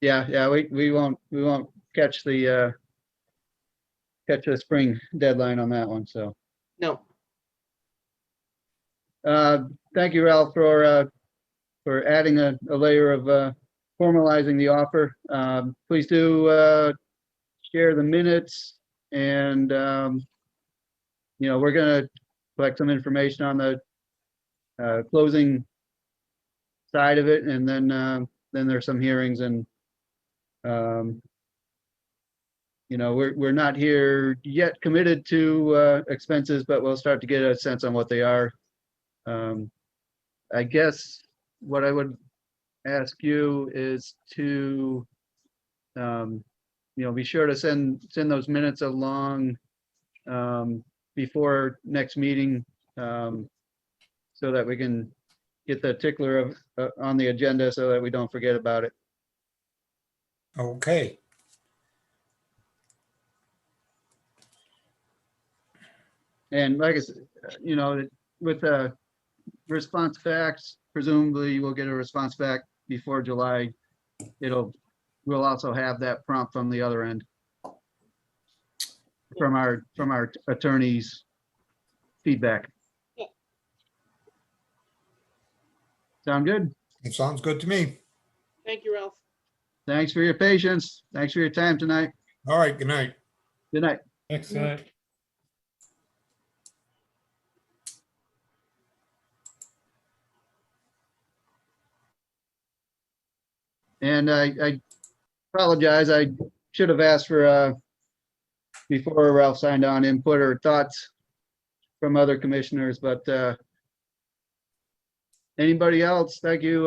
yeah, we won't catch the spring deadline on that one, so. No. Thank you, Ralph, for adding a layer of formalizing the offer. Please do share the minutes, and we're gonna collect some information on the closing side of it, and then there's some hearings, and we're not here yet committed to expenses, but we'll start to get a sense on what they are. I guess what I would ask you is to be sure to send those minutes along before next meeting, so that we can get the tickler of on the agenda so that we don't forget about it. Okay. And like I said, with response facts, presumably we'll get a response back before July. We'll also have that prompt from the other end, from our attorney's feedback. Yeah. Sound good? It sounds good to me. Thank you, Ralph. Thanks for your patience. Thanks for your time tonight. All right, good night. Good night. Thanks, tonight. And I apologize. I should have asked for, before Ralph signed on, input or thoughts from other commissioners, but anybody else? Thank you,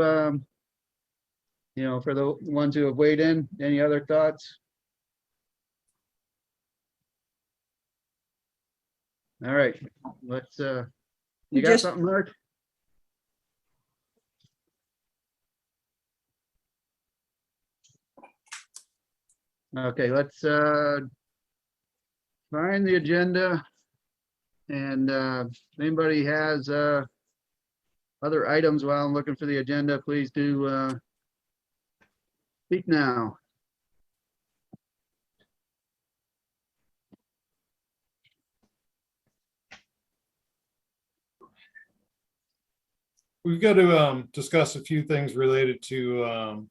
for the ones who have weighed in. Any other thoughts? All right, let's, you got Just- something, Mark? Okay, let's find the agenda. And if anybody has other items while I'm looking for the agenda, please do speak now. We've got to discuss a few things related to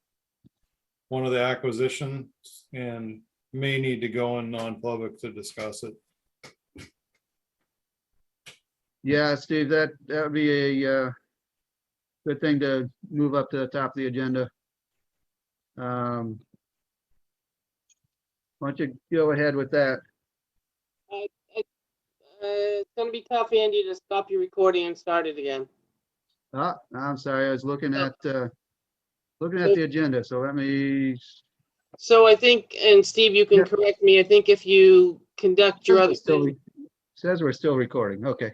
one of the acquisitions and may need to go in non-public to discuss it. Yeah, Steve, that would be a good thing to move up to the top of the agenda. Why don't you go ahead with that? It's gonna be tough, Andy, to stop your recording and start it again. Ah, I'm sorry, I was looking Oh. at the agenda, so let me. So I think, and Steve, you can Yeah. correct me, I think if you conduct your other, Says we're still recording, okay.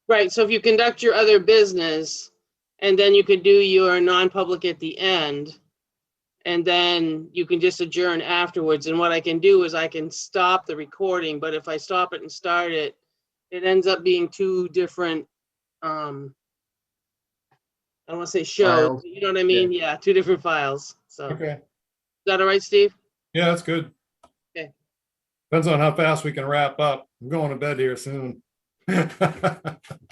right, so if you conduct your other business, and then you could do your non-public at the end, and then you can just adjourn afterwards, and what I can do is I can stop the recording, but if I stop it and start it, it ends up being two different, I don't wanna say shows, Files. you know what I mean? Yeah, two different files, so. Is Okay. that all right, Steve? Yeah, that's good. Okay. Depends on how fast we can wrap up. I'm going to bed here soon. I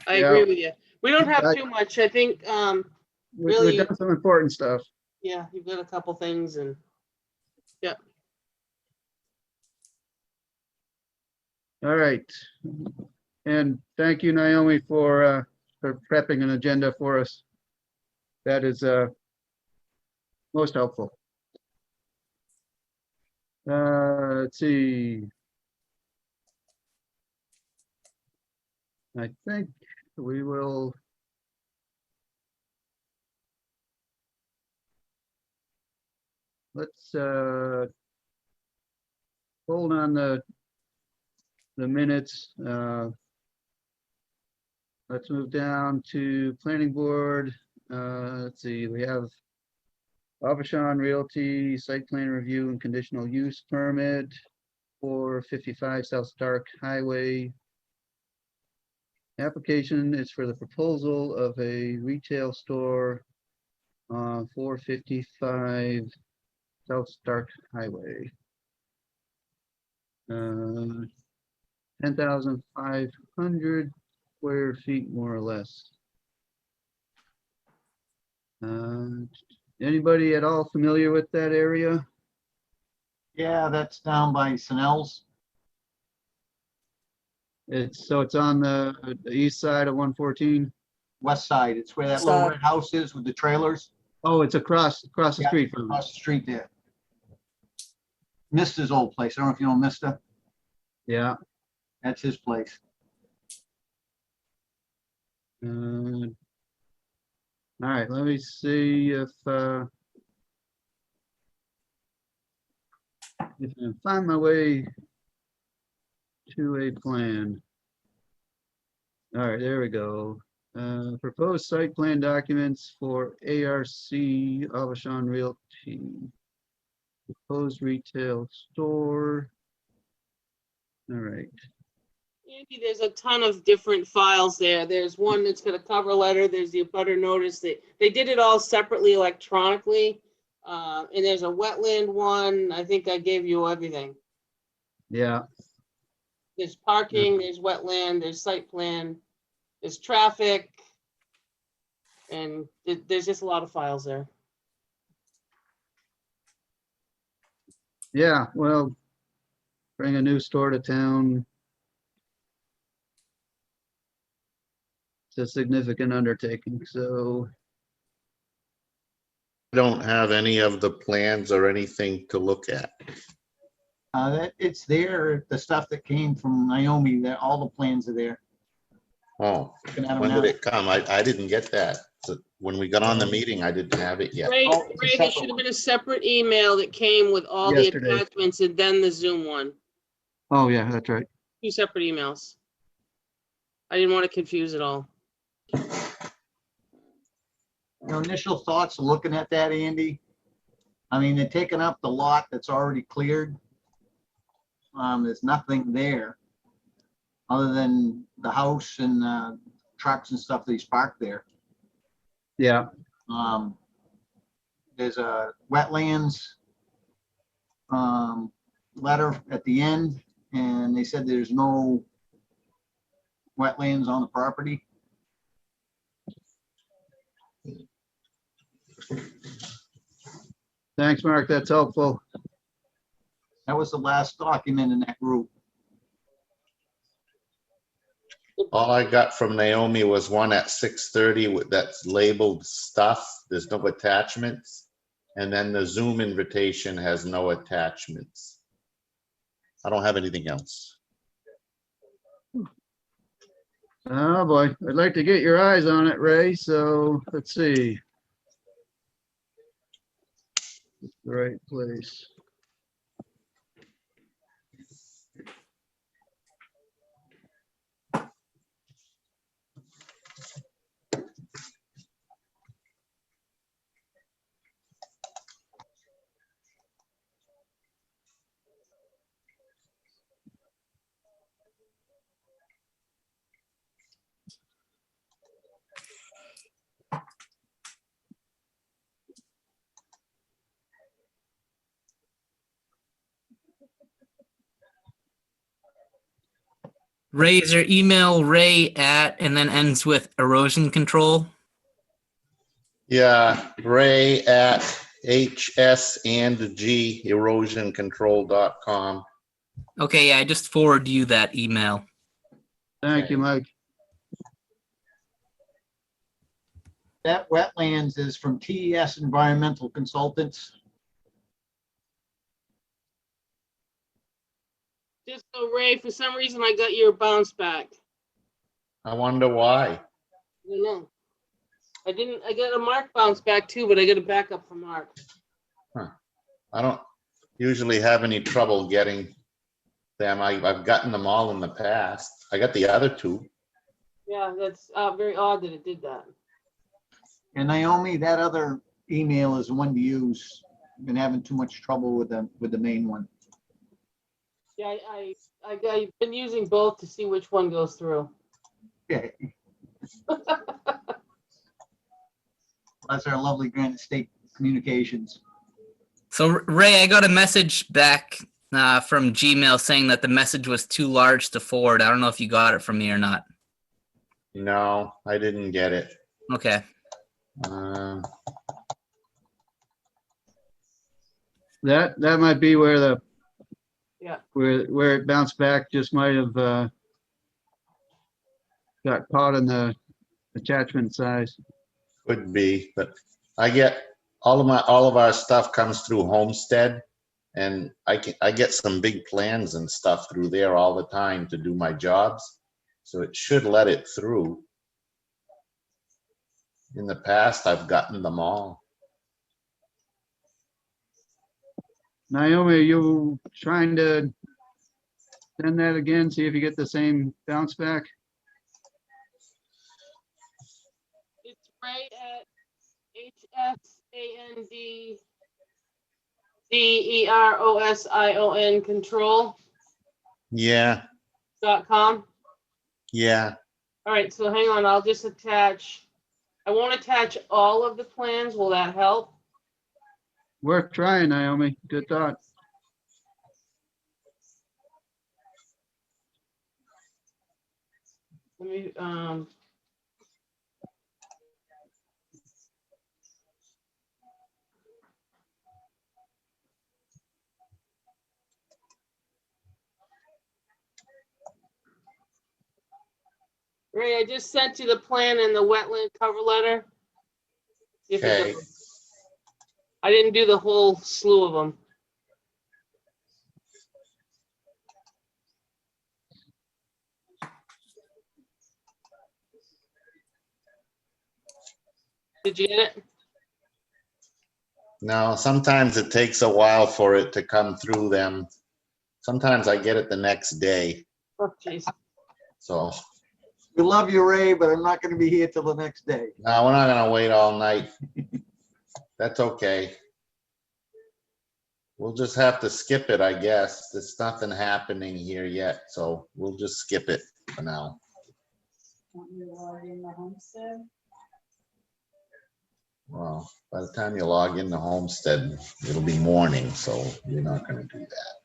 Yeah. agree with you. We don't have I- too much, I think, We've Really, done some important stuff. yeah, you've got a couple things and, All right. And thank you, Naomi, for prepping an agenda for us. That is most helpful. Let's see. I think we will. Let's hold on the minutes. Let's move down to planning board. Let's see, we have Avashan Realty Site Plan Review and Conditional Use Permit. 455 South Stark Highway. Application is for the proposal of a retail store on 455 South Stark Highway. 10,500 square feet, more or less. Anybody at all familiar with that area? Yeah, that's down by Snell's. It's on the east side of 114. West side. It's where that little Side. red house is with the trailers. Oh, it's across the Yeah. street from it. Across the street there. Mister's old place. I don't know if you know Mister. Yeah. That's his place. All right, let me see if I can find my way to a plan. All right, there we go. Proposed site plan documents for ARC Avashon Realty. Proposed retail store. All right, Andy, there's a ton of different files there. There's one that's got a cover letter. There's the abutter notice. They did it all separately electronically. And there's a wetland one. I think I gave you everything. yeah, There's parking, there's wetland, there's site plan, there's traffic. And there's just a lot of files there. yeah, well, bring a new store to town. It's a significant undertaking, so. I don't have any of the plans or anything to look at. It's there, the stuff that came from Naomi, that all the plans are there. Oh, Looking at 'em when now. did it come? I didn't get that. So when we got on the meeting, I didn't have it yet. Ray, Oh, it's a there separate should have one. been a separate email that came with all the Yesterday. attachments and then the Zoom one. Oh, yeah, that's right. Two separate emails. I didn't want to confuse it all. Initial thoughts of looking at that, Andy. I mean, they're taking up the lot that's already cleared. There's nothing there other than the house and trucks and stuff that he's parked there. Yeah, There's a wetlands letter at the end, and they said there's no wetlands on the property. thanks, Mark, that's helpful. That was the last document in that group. All I got from Naomi was one at 6:30 that's labeled stuff. There's no attachments. And then the Zoom invitation has no attachments. I don't have anything else. Oh, boy, I'd like to get your eyes on it, Ray, so let's see. It's the right place. Ray, is your email ray at and then ends with erosion control? Yeah, Ray at hsandgerosioncontrol.com. Okay, yeah, I just forward you that email. Thank you, Mike. That wetlands is from TES Environmental Consultants. Just so Ray, for some reason I got your bounce back. I wonder why. I don't know. I got a Mark bounce back too, but I got a backup from Mark. I don't usually have any trouble getting them. I've gotten them all in the past. I got the other two. Yeah, that's very odd that it did that. And Naomi, that other email is the one to use. Been having too much trouble with the main one. Yeah, I've been using both to see which one goes through. Okay. That's our lovely Granite State Communications. So Ray, I got a message back from Gmail saying that the message was too large to forward. I don't know if you got it from me or not. No, I didn't get it. Okay. Um, That might be where the, Yeah. where it bounced back, just might have got caught in the attachment size. Could be, but I get all of our stuff comes through Homestead, and I get some big plans and stuff through there all the time to do my jobs, so it should let it through. In the past, I've gotten them all. Naomi, are you trying to send that again, see if you get the same bounce back? It's Ray at HSANDDEROSION Yeah, control.com. yeah. All right, so hang on, I'll just attach, I won't attach all of the plans. Will that help? Worth trying, Naomi. Good thought. Let me, Ray, I just sent you the plan and the wetland cover letter. See if it Okay. does. I didn't do the whole slew of them. Did you get it? No, sometimes it takes a while for it to come through them. Sometimes I get it the next day, Oh, jeez. so We love you, Ray, but I'm not gonna be here till the next day. no, we're not gonna wait all night. That's okay. We'll just have to skip it, I guess. There's nothing happening here yet, so we'll just skip it for now. Well, by the time you log into Homestead, it'll be morning, so you're not gonna do that.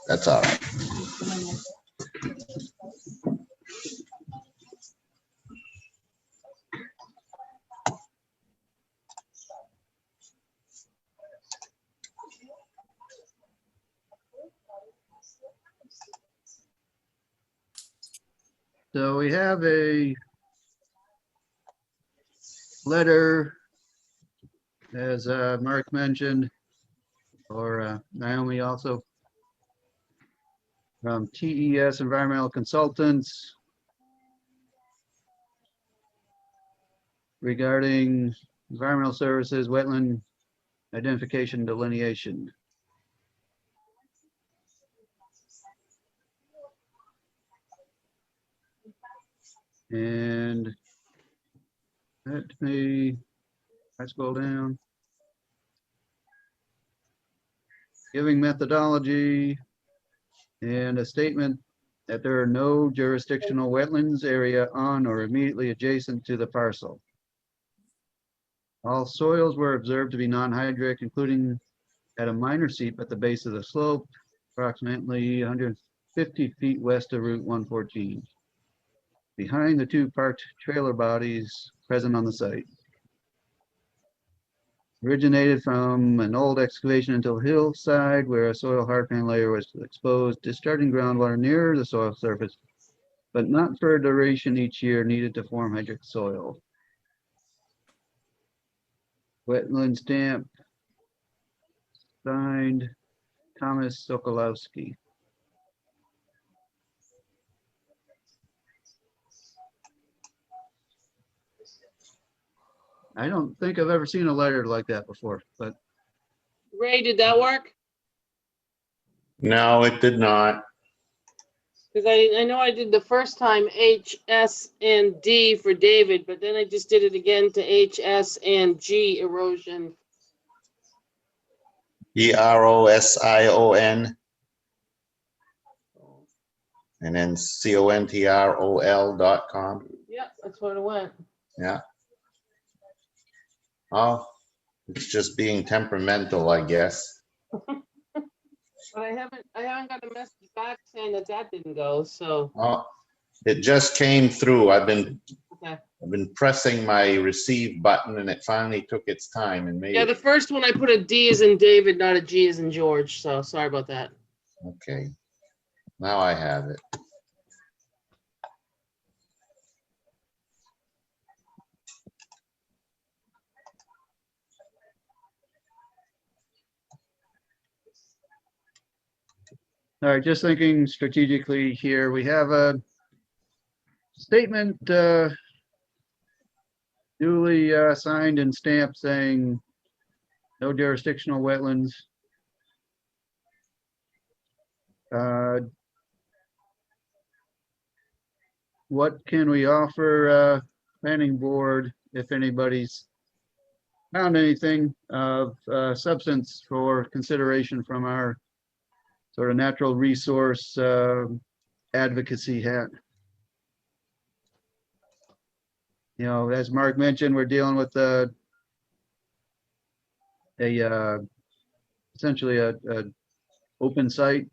That's all right. So we have a letter, as Mark mentioned, or Naomi also, from TES Environmental Consultants regarding environmental services, wetland identification delineation. And let me, I scroll down. Giving methodology and a statement that there are no jurisdictional wetlands area on or immediately adjacent to the parcel. All soils were observed to be non-hydric, including at a minor seep at the base of the slope, approximately 150 feet west of Route 114, behind the two parked trailer bodies present on the site. Originated from an old excavation into a hillside where a soil hardpan layer was exposed, discharging groundwater near the soil surface, but not for a duration each year needed to form hydric soil. Wetland stamp signed Thomas Sokolowski. I don't think I've ever seen a letter like that before, but Ray, did that work? No, it did not. Because I know I did the first time H, S, and D for David, but then I just did it again to H, S, and G erosion. Erosion. And then control.com. Yep, that's where it went. Yeah. Oh, it's just being temperamental, I guess. But I haven't got a message back saying that didn't go, so, Oh, it just came through. okay. I've been pressing my receive button and it finally took its time and made Yeah, it. the first one I put a D as in David, not a G as in George, so sorry about that. Okay. Now I have it. All right, just thinking strategically here, we have a statement duly signed and stamped saying no jurisdictional wetlands. What can we offer planning board if anybody's found anything of substance for consideration from our sort of natural resource advocacy hat? You know, as Mark mentioned, we're dealing with essentially a open site.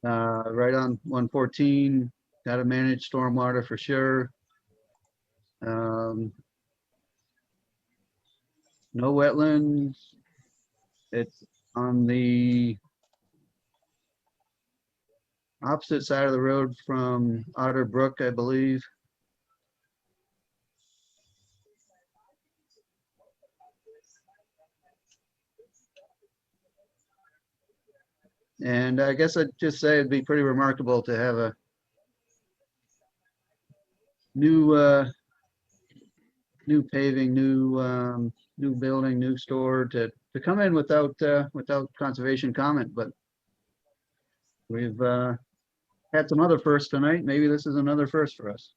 Right on 114, got to manage stormwater for sure. No wetlands. It's on the opposite side of the road from Otter Brook, I believe. And I guess I'd just say it'd be pretty remarkable to have a new paving, new building, new store to come in without conservation comment, but we've had some other firsts tonight. Maybe this is another first for us.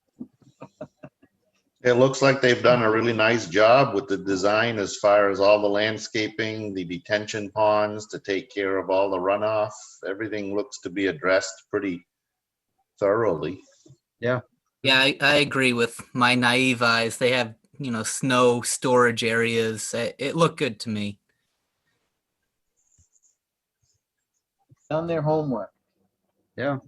It looks like they've done a really nice job with the design as far as all the landscaping, the detention ponds to take care of all the runoff. Everything looks to be addressed pretty thoroughly. Yeah, I agree with my naive eyes. They have, snow storage areas. It looked good to me. Done their homework. Yeah.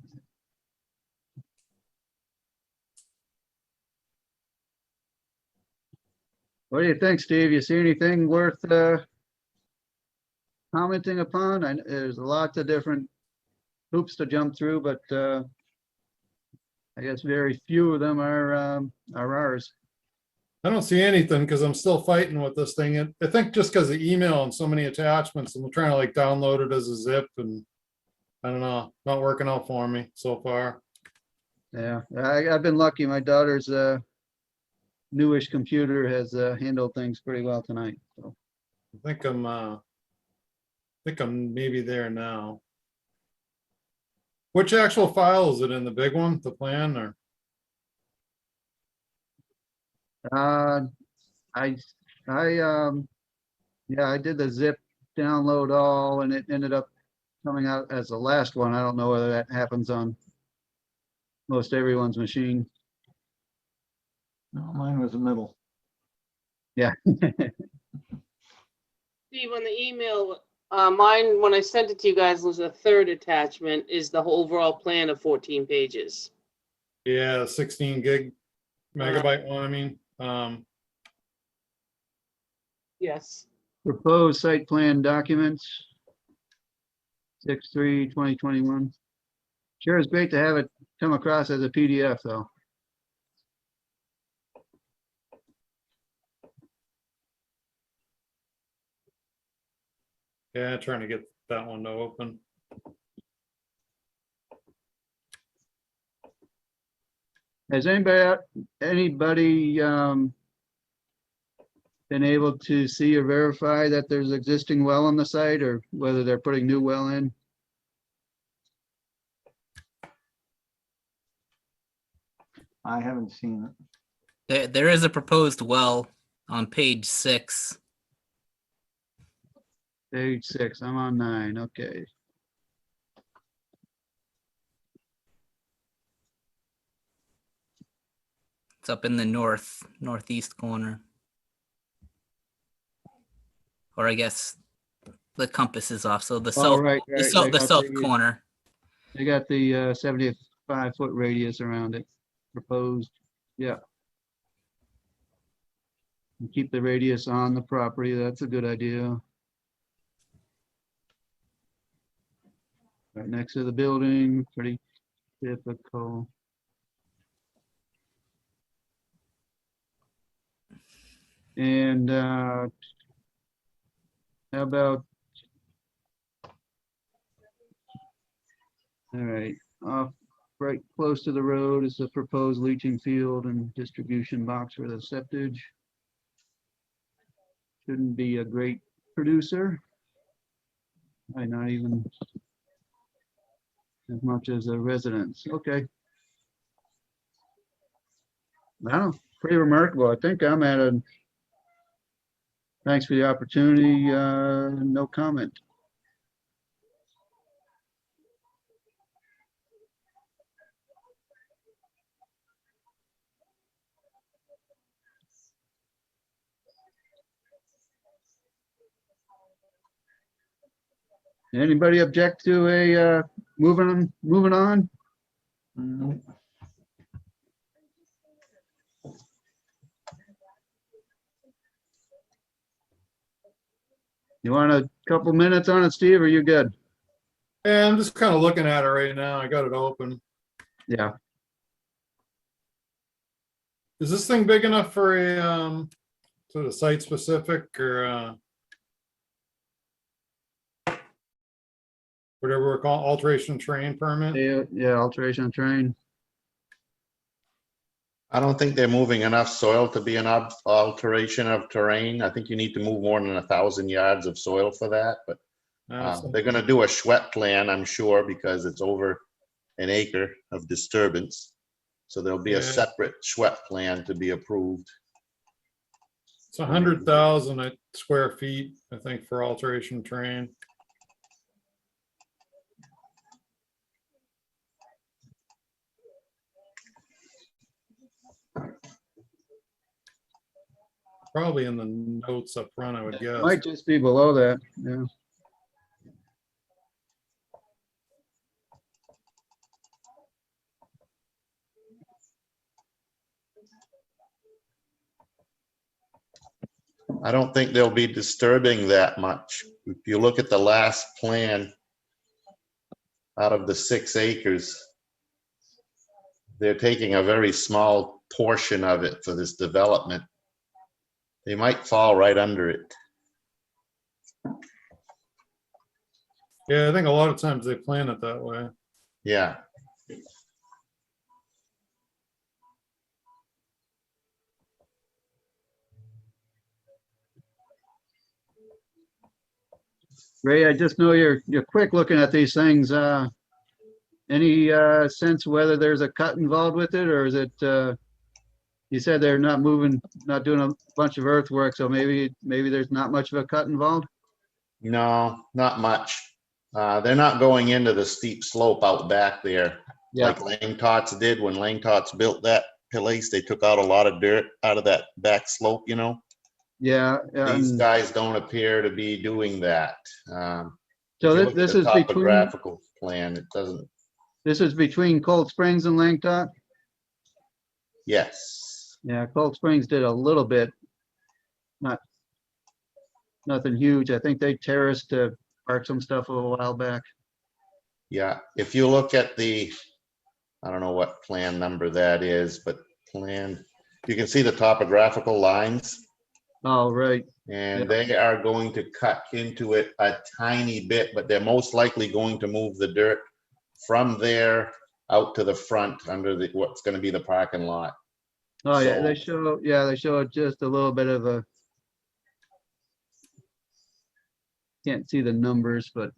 What do you think, Steve? You see anything worth commenting upon? There's lots of different hoops to jump through, but I guess very few of them are ours. I don't see anything because I'm still fighting with this thing. I think just because of email and so many attachments, I'm trying to like download it as a zip, and I don't know, not working out for me so far. Yeah, I've been lucky. My daughter's newish computer has handled things pretty well tonight. So I think I'm maybe there now. Which actual file is it in, the big one, the plan, or? uh, yeah, I did the zip download all, and it ended up coming out as the last one. I don't know whether that happens on most everyone's machine. No, mine was the middle. Yeah. Steve, on the email, mine, when I sent it to you guys, was a third attachment, is the whole overall plan of 14 pages. Yeah, 16 gig megabyte one, I mean. Yes. Proposed site plan documents. 6/3/2021. Sure, it's great to have it come across as a PDF though. Yeah, trying to get that one to open. Has anybody been able to see or verify that there's existing well on the site, or whether they're putting new well in? I haven't seen it. There is a proposed well on page 6. Page 6, I'm on 9, okay. It's up in the northeast corner. Or I guess the compass is off, so the Oh, south, right, the right, south, they the got south the- corner. They got the 75-foot radius around it proposed, yeah. And keep the radius on the property, that's a good idea. Right next to the building, pretty typical. And how about? All right, off, right close to the road is the proposed leaching field and distribution box for the septage. Shouldn't be a great producer. Might not even as much as a residence, okay. Wow, pretty remarkable. I think I'm at a, thanks for the opportunity, no comment. Anybody object to a, moving on? You want a couple minutes on it, Steve, or you good? Yeah, I'm just kind of looking at it right now. I got it open. Yeah, Is this thing big enough for a sort of site specific or whatever we're calling alteration terrain permit? yeah, alteration of terrain. I don't think they're moving enough soil to be an alteration of terrain. I think you need to move more than 1,000 yards of soil for that, but they're gonna do a Schwett plan, I'm sure, because it's over an acre of disturbance. So there'll be Yeah. a separate Schwett plan to be approved. It's 100,000 square feet, I think, for alteration terrain. Probably in the notes up front, I would guess. Might just be below that, yeah. I don't think they'll be disturbing that much. If you look at the last plan, out of the 6 acres, they're taking a very small portion of it for this development. They might fall right under it. Yeah, I think a lot of times they plan it that way. Yeah. Ray, I just know you're quick looking at these things. Any sense whether there's a cut involved with it, or is it, you said they're not moving, not doing a bunch of earthwork, so maybe there's not much of a cut involved? No, not much. They're not going into the steep slope out back there Yeah, like Lang Tots did. When Lang Tots built that place, they took out a lot of dirt out of that back slope, you know? yeah. These and guys don't appear to be doing that. If So you look at this the is between, topographical plan, it doesn't, this is between Cold Springs and Langtot? yes. Yeah, Cold Springs did a little bit. Nothing huge. I think they terraced to park some stuff a little while back. Yeah, if you look at the, I don't know what plan number that is, but plan, you can see the topographical lines, Oh, right. and they are going to cut into it a tiny bit, but they're most likely going to move the dirt from there out to the front under the, what's gonna be the parking lot. Oh, yeah, So- they show just a little bit of a, can't see the numbers, but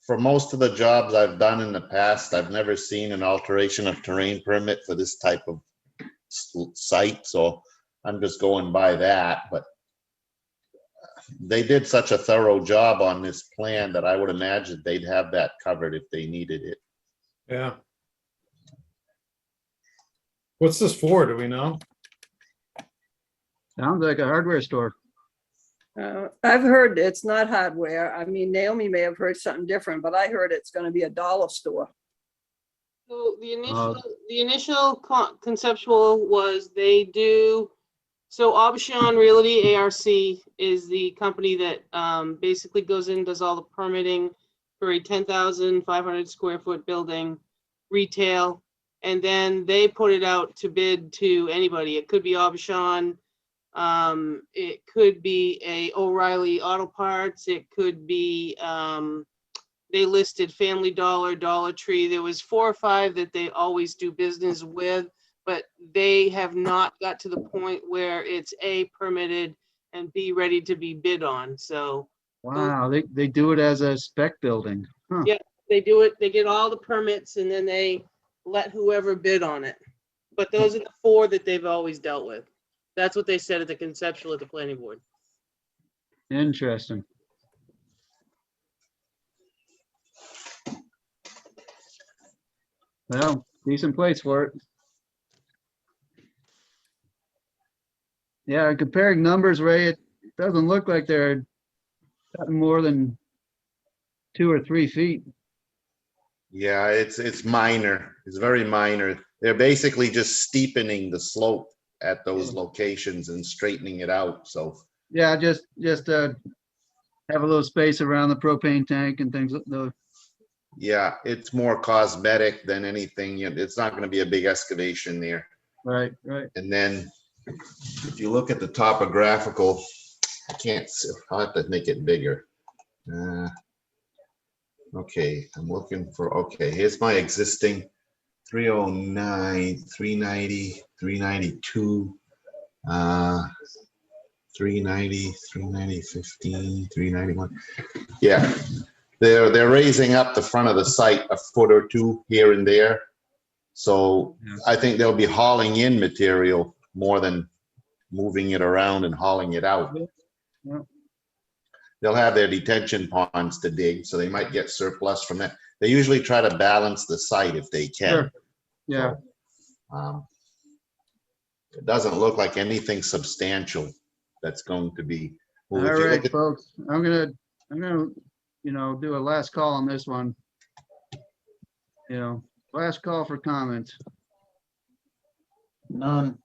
For most of the jobs I've done in the past, I've never seen an alteration of terrain permit for this type of site, so I'm just going by that, but they did such a thorough job on this plan that I would imagine they'd have that covered if they needed it. Yeah. What's this for? Do we know? Sounds like a hardware store. I've heard it's not hardware. I mean, Naomi may have heard something different, but I heard it's gonna be a dollar store. So the initial conceptual was they do, so Aubuchon Realty ARC is the company that basically goes in, does all the permitting for a 10,500 square foot building, retail, and then they put it out to bid to anybody. It could be Aubuchon, it could be a O'Reilly Auto Parts, it could be, they listed Family Dollar, Dollar Tree. There was 4 or 5 that they always do business with, but they have not got to the point where it's A, permitted, and B, ready to be bid on. So Wow, they do it as a spec building. Huh. yeah, they do it, they get all the permits, and then they let whoever bid on it. But those are the 4 that they've always dealt with. That's what they said at the conceptual at the planning board. Interesting. Well, decent place for it. Yeah, comparing numbers, Ray, it doesn't look like they're cutting more than 2 or 3 feet. Yeah, it's minor. It's very minor. They're basically just steepening the slope at those locations and straightening it out, so. Yeah, just have a little space around the propane tank and things. Yeah, it's more cosmetic than anything. It's not gonna be a big excavation there. Right. And then if you look at the topographical, I can't, I'll have to make it bigger. Okay, I'm looking for, okay, here's my existing 309, 390, 392, 390, 390, 15, 391. Yeah, they're raising up the front of the site a foot or 2 here and there. So I think they'll be hauling in material more than moving it around and hauling it out. Yeah. They'll have their detention ponds to dig, so they might get surplus from that. They usually try to balance the site if they can. Sure. Yeah. It doesn't look like anything substantial that's going to be. All Well, if you look right, at- folks, I'm gonna, do a last call on this one. Last call for comments. None.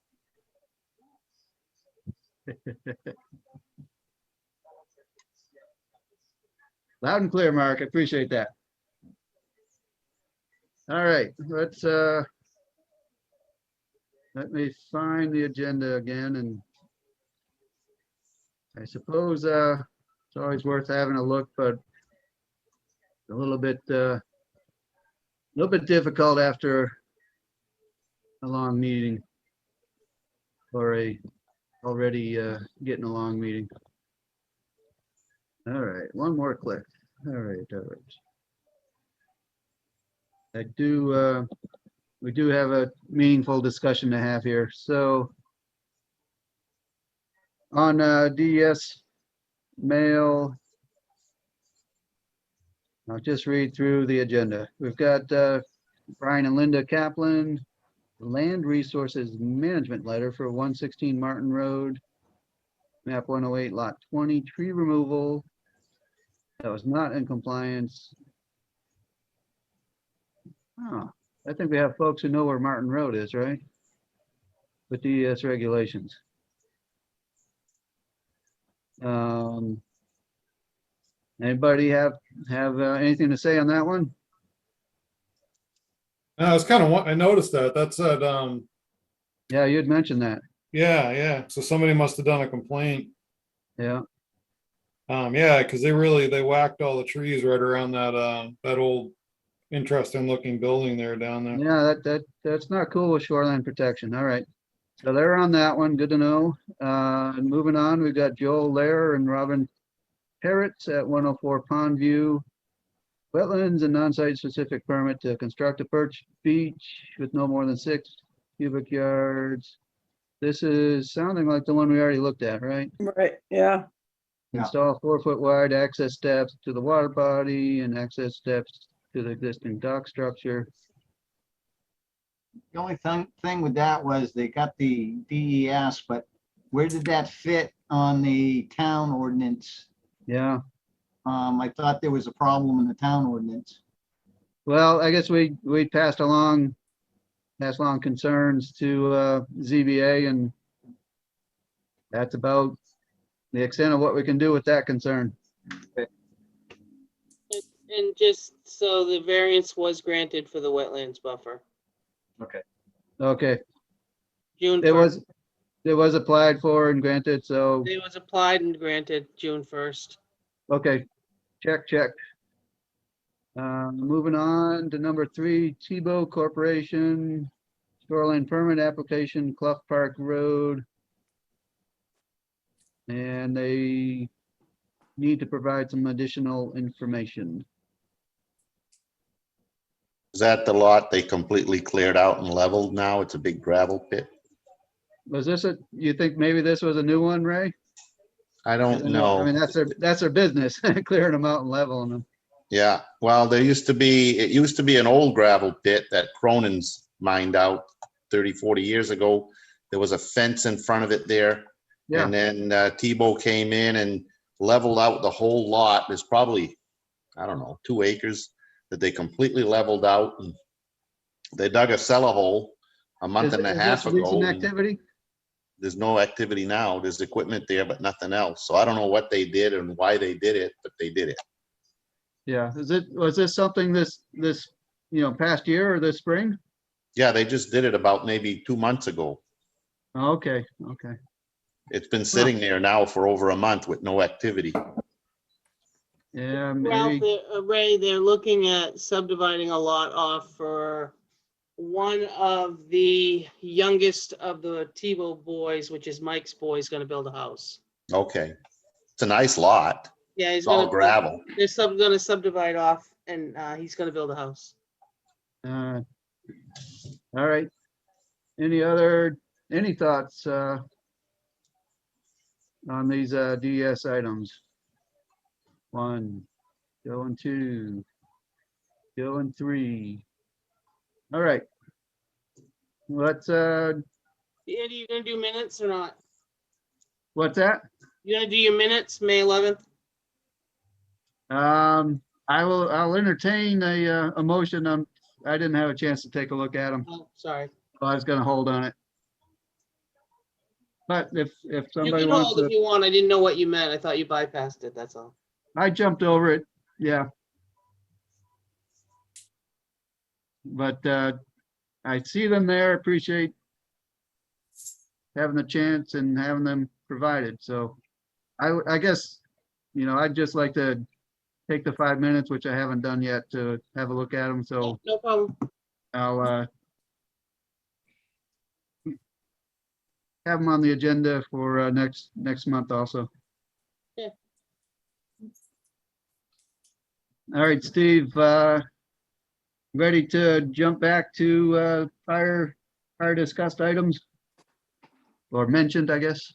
Loud and clear, Mark. I appreciate that. All right, let me find the agenda again, and I suppose it's always worth having a look, but a little bit difficult after a long meeting or a already getting a long meeting. All right, one more click. All right. We do have a meaningful discussion to have here. So on DES mail, I'll just read through the agenda. We've got Brian and Linda Kaplan, Land Resources Management Letter for 116 Martin Road, map 108, lot 20, tree removal. That was not in compliance. Oh, I think we have folks who know where Martin Road is, right? With DES regulations. Anybody have anything to say on that one? I was kind of, I noticed that said, Yeah, you'd mentioned that. yeah. So somebody must have done a complaint. Yeah, Yeah, because they whacked all the trees right around that old interesting looking building there down there. yeah, that's not cool with shoreline protection. All right. So they're on that one. Good to know. And moving on, we've got Joel Lair and Robin Parrots at 104 Pond View. Wetlands and non-site specific permit to construct a perch beach with no more than 6 cubic yards. This is sounding like the one we already looked at, right? Right, yeah. Yeah. Install 4-foot wide access steps to the water body and access steps to the existing dock structure. The only thing with that was they got the DES, but where did that fit on the town ordinance? Yeah, I thought there was a problem in the town ordinance. well, I guess we passed along concerns to ZBA, and that's about the extent of what we can do with that concern. And just so the variance was granted for the wetlands buffer, Okay, June it 1st. was applied for and granted, so, It was applied and granted June 1st. okay, check. Moving on to number 3, Tebow Corporation, shoreline permit application, Clough Park Road. And they need to provide some additional information. Is that the lot they completely cleared out and leveled now? It's a big gravel pit? Was this you think maybe this was a new one, Ray? I don't I know. mean, that's their business, clearing them out and leveling them. Yeah, well, it used to be an old gravel pit that Cronin's mined out 30, 40 years ago. There was a fence in front of it there. Yeah, And then Tebow came in and leveled out the whole lot. There's probably, I don't know, 2 acres that they completely leveled out. And they dug a cellar hole a month and a half Is this recent ago. and activity? There's no activity now. There's equipment there, but nothing else. So I don't know what they did and why they did it, but they did it. Yeah, was this something this, past year or this spring? Yeah, they just did it about maybe 2 months ago. Okay. It's been sitting there now for over a month with no activity. Yeah, Ralph, maybe, Ray, they're looking at subdividing a lot off for one of the youngest of the Tebow boys, which is Mike's boy, is gonna build a house. Okay. It's a nice lot. Yeah, he's It's all gonna, gravel. they're gonna subdivide off and he's gonna build a house. all right. Any thoughts, on these, DS items? 1, going 2, going 3. All right. Let's, Andy, you gonna do minutes or not? what's that? You gonna do your minutes, May 11th? I'll entertain a motion. I didn't have a chance to take a look at them. Oh, sorry. I was gonna hold on it. But if You somebody can wants hold if to, you want. I didn't know what you meant. I thought you bypassed it, that's all. I jumped over it, yeah. But, I see them there, appreciate having the chance and having them provided, so I guess, I'd just like to take the 5 minutes, which I haven't done yet, to have a look at them, so No problem. I'll, have them on the agenda for, next month also. Yeah. All right, Steve, ready to jump back to, prior discussed items? Or mentioned, I guess.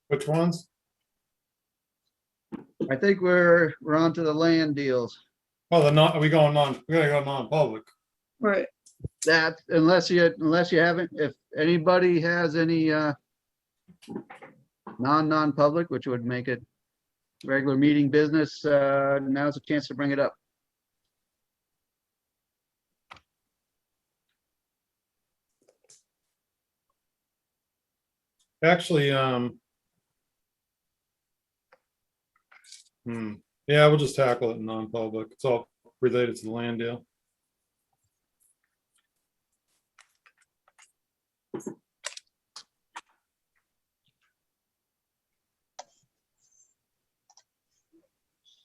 Which ones? I think we're on to the land deals. Oh, we gotta go non-public. Right. That, unless you haven't, if anybody has any, non-public, which would make it regular meeting business, now's a chance to bring it up. Actually, yeah, we'll just tackle it in non-public. It's all related to the land deal.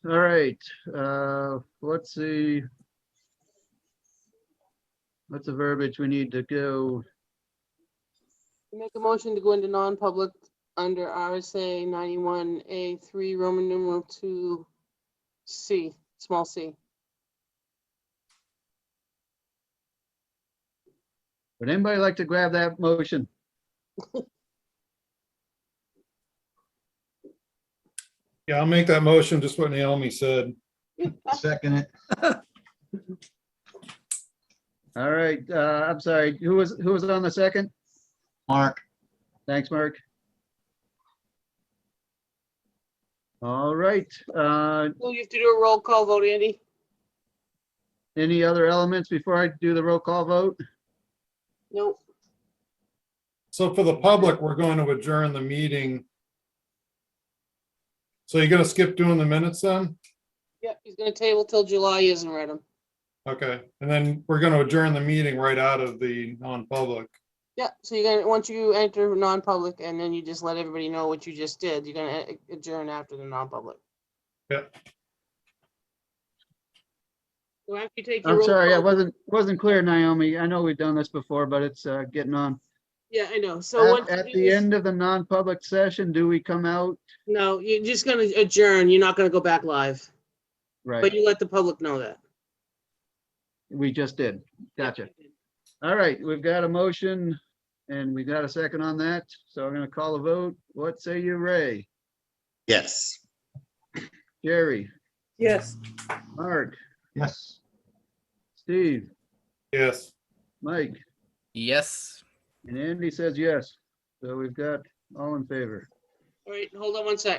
All right, let's see. What's the verbiage we need to go? Make a motion to go into non-public under RSA 91A3 Roman numeral 2C, small c. Would anybody like to grab that motion? Yeah, I'll make that motion, just what Naomi said. Second it. All right, I'm sorry, who was on the second? Mark, Thanks, Mark. All right, Well, you have to do a roll call vote, Andy. any other elements before I do the roll call vote? Nope. So for the public, we're going to adjourn the meeting. So you're gonna skip doing the minutes then? Yeah, he's gonna table till July. He hasn't read them. Okay, and then we're gonna adjourn the meeting right out of the non-public. Yeah, so you're gonna, once you enter non-public and then you just let everybody know what you just did, you're gonna adjourn after the non-public. Yeah. So after you take your I'm roll sorry, I call- wasn't clear, Naomi. I know we've done this before, but it's getting on. Yeah, I know. So once At you do the this- end of the non-public session, do we come out? No, you're just gonna adjourn. You're not gonna go back live, but Right, you let the public know that. we just did. Gotcha. All right, we've got a motion and we got a second on that. So I'm gonna call a vote. What say you, Ray? Yes. Jerry, Yes. Mark, yes. Steve, Yes. Mike, Yes. and Andy says yes. So we've got all in favor. All right, hold on one sec.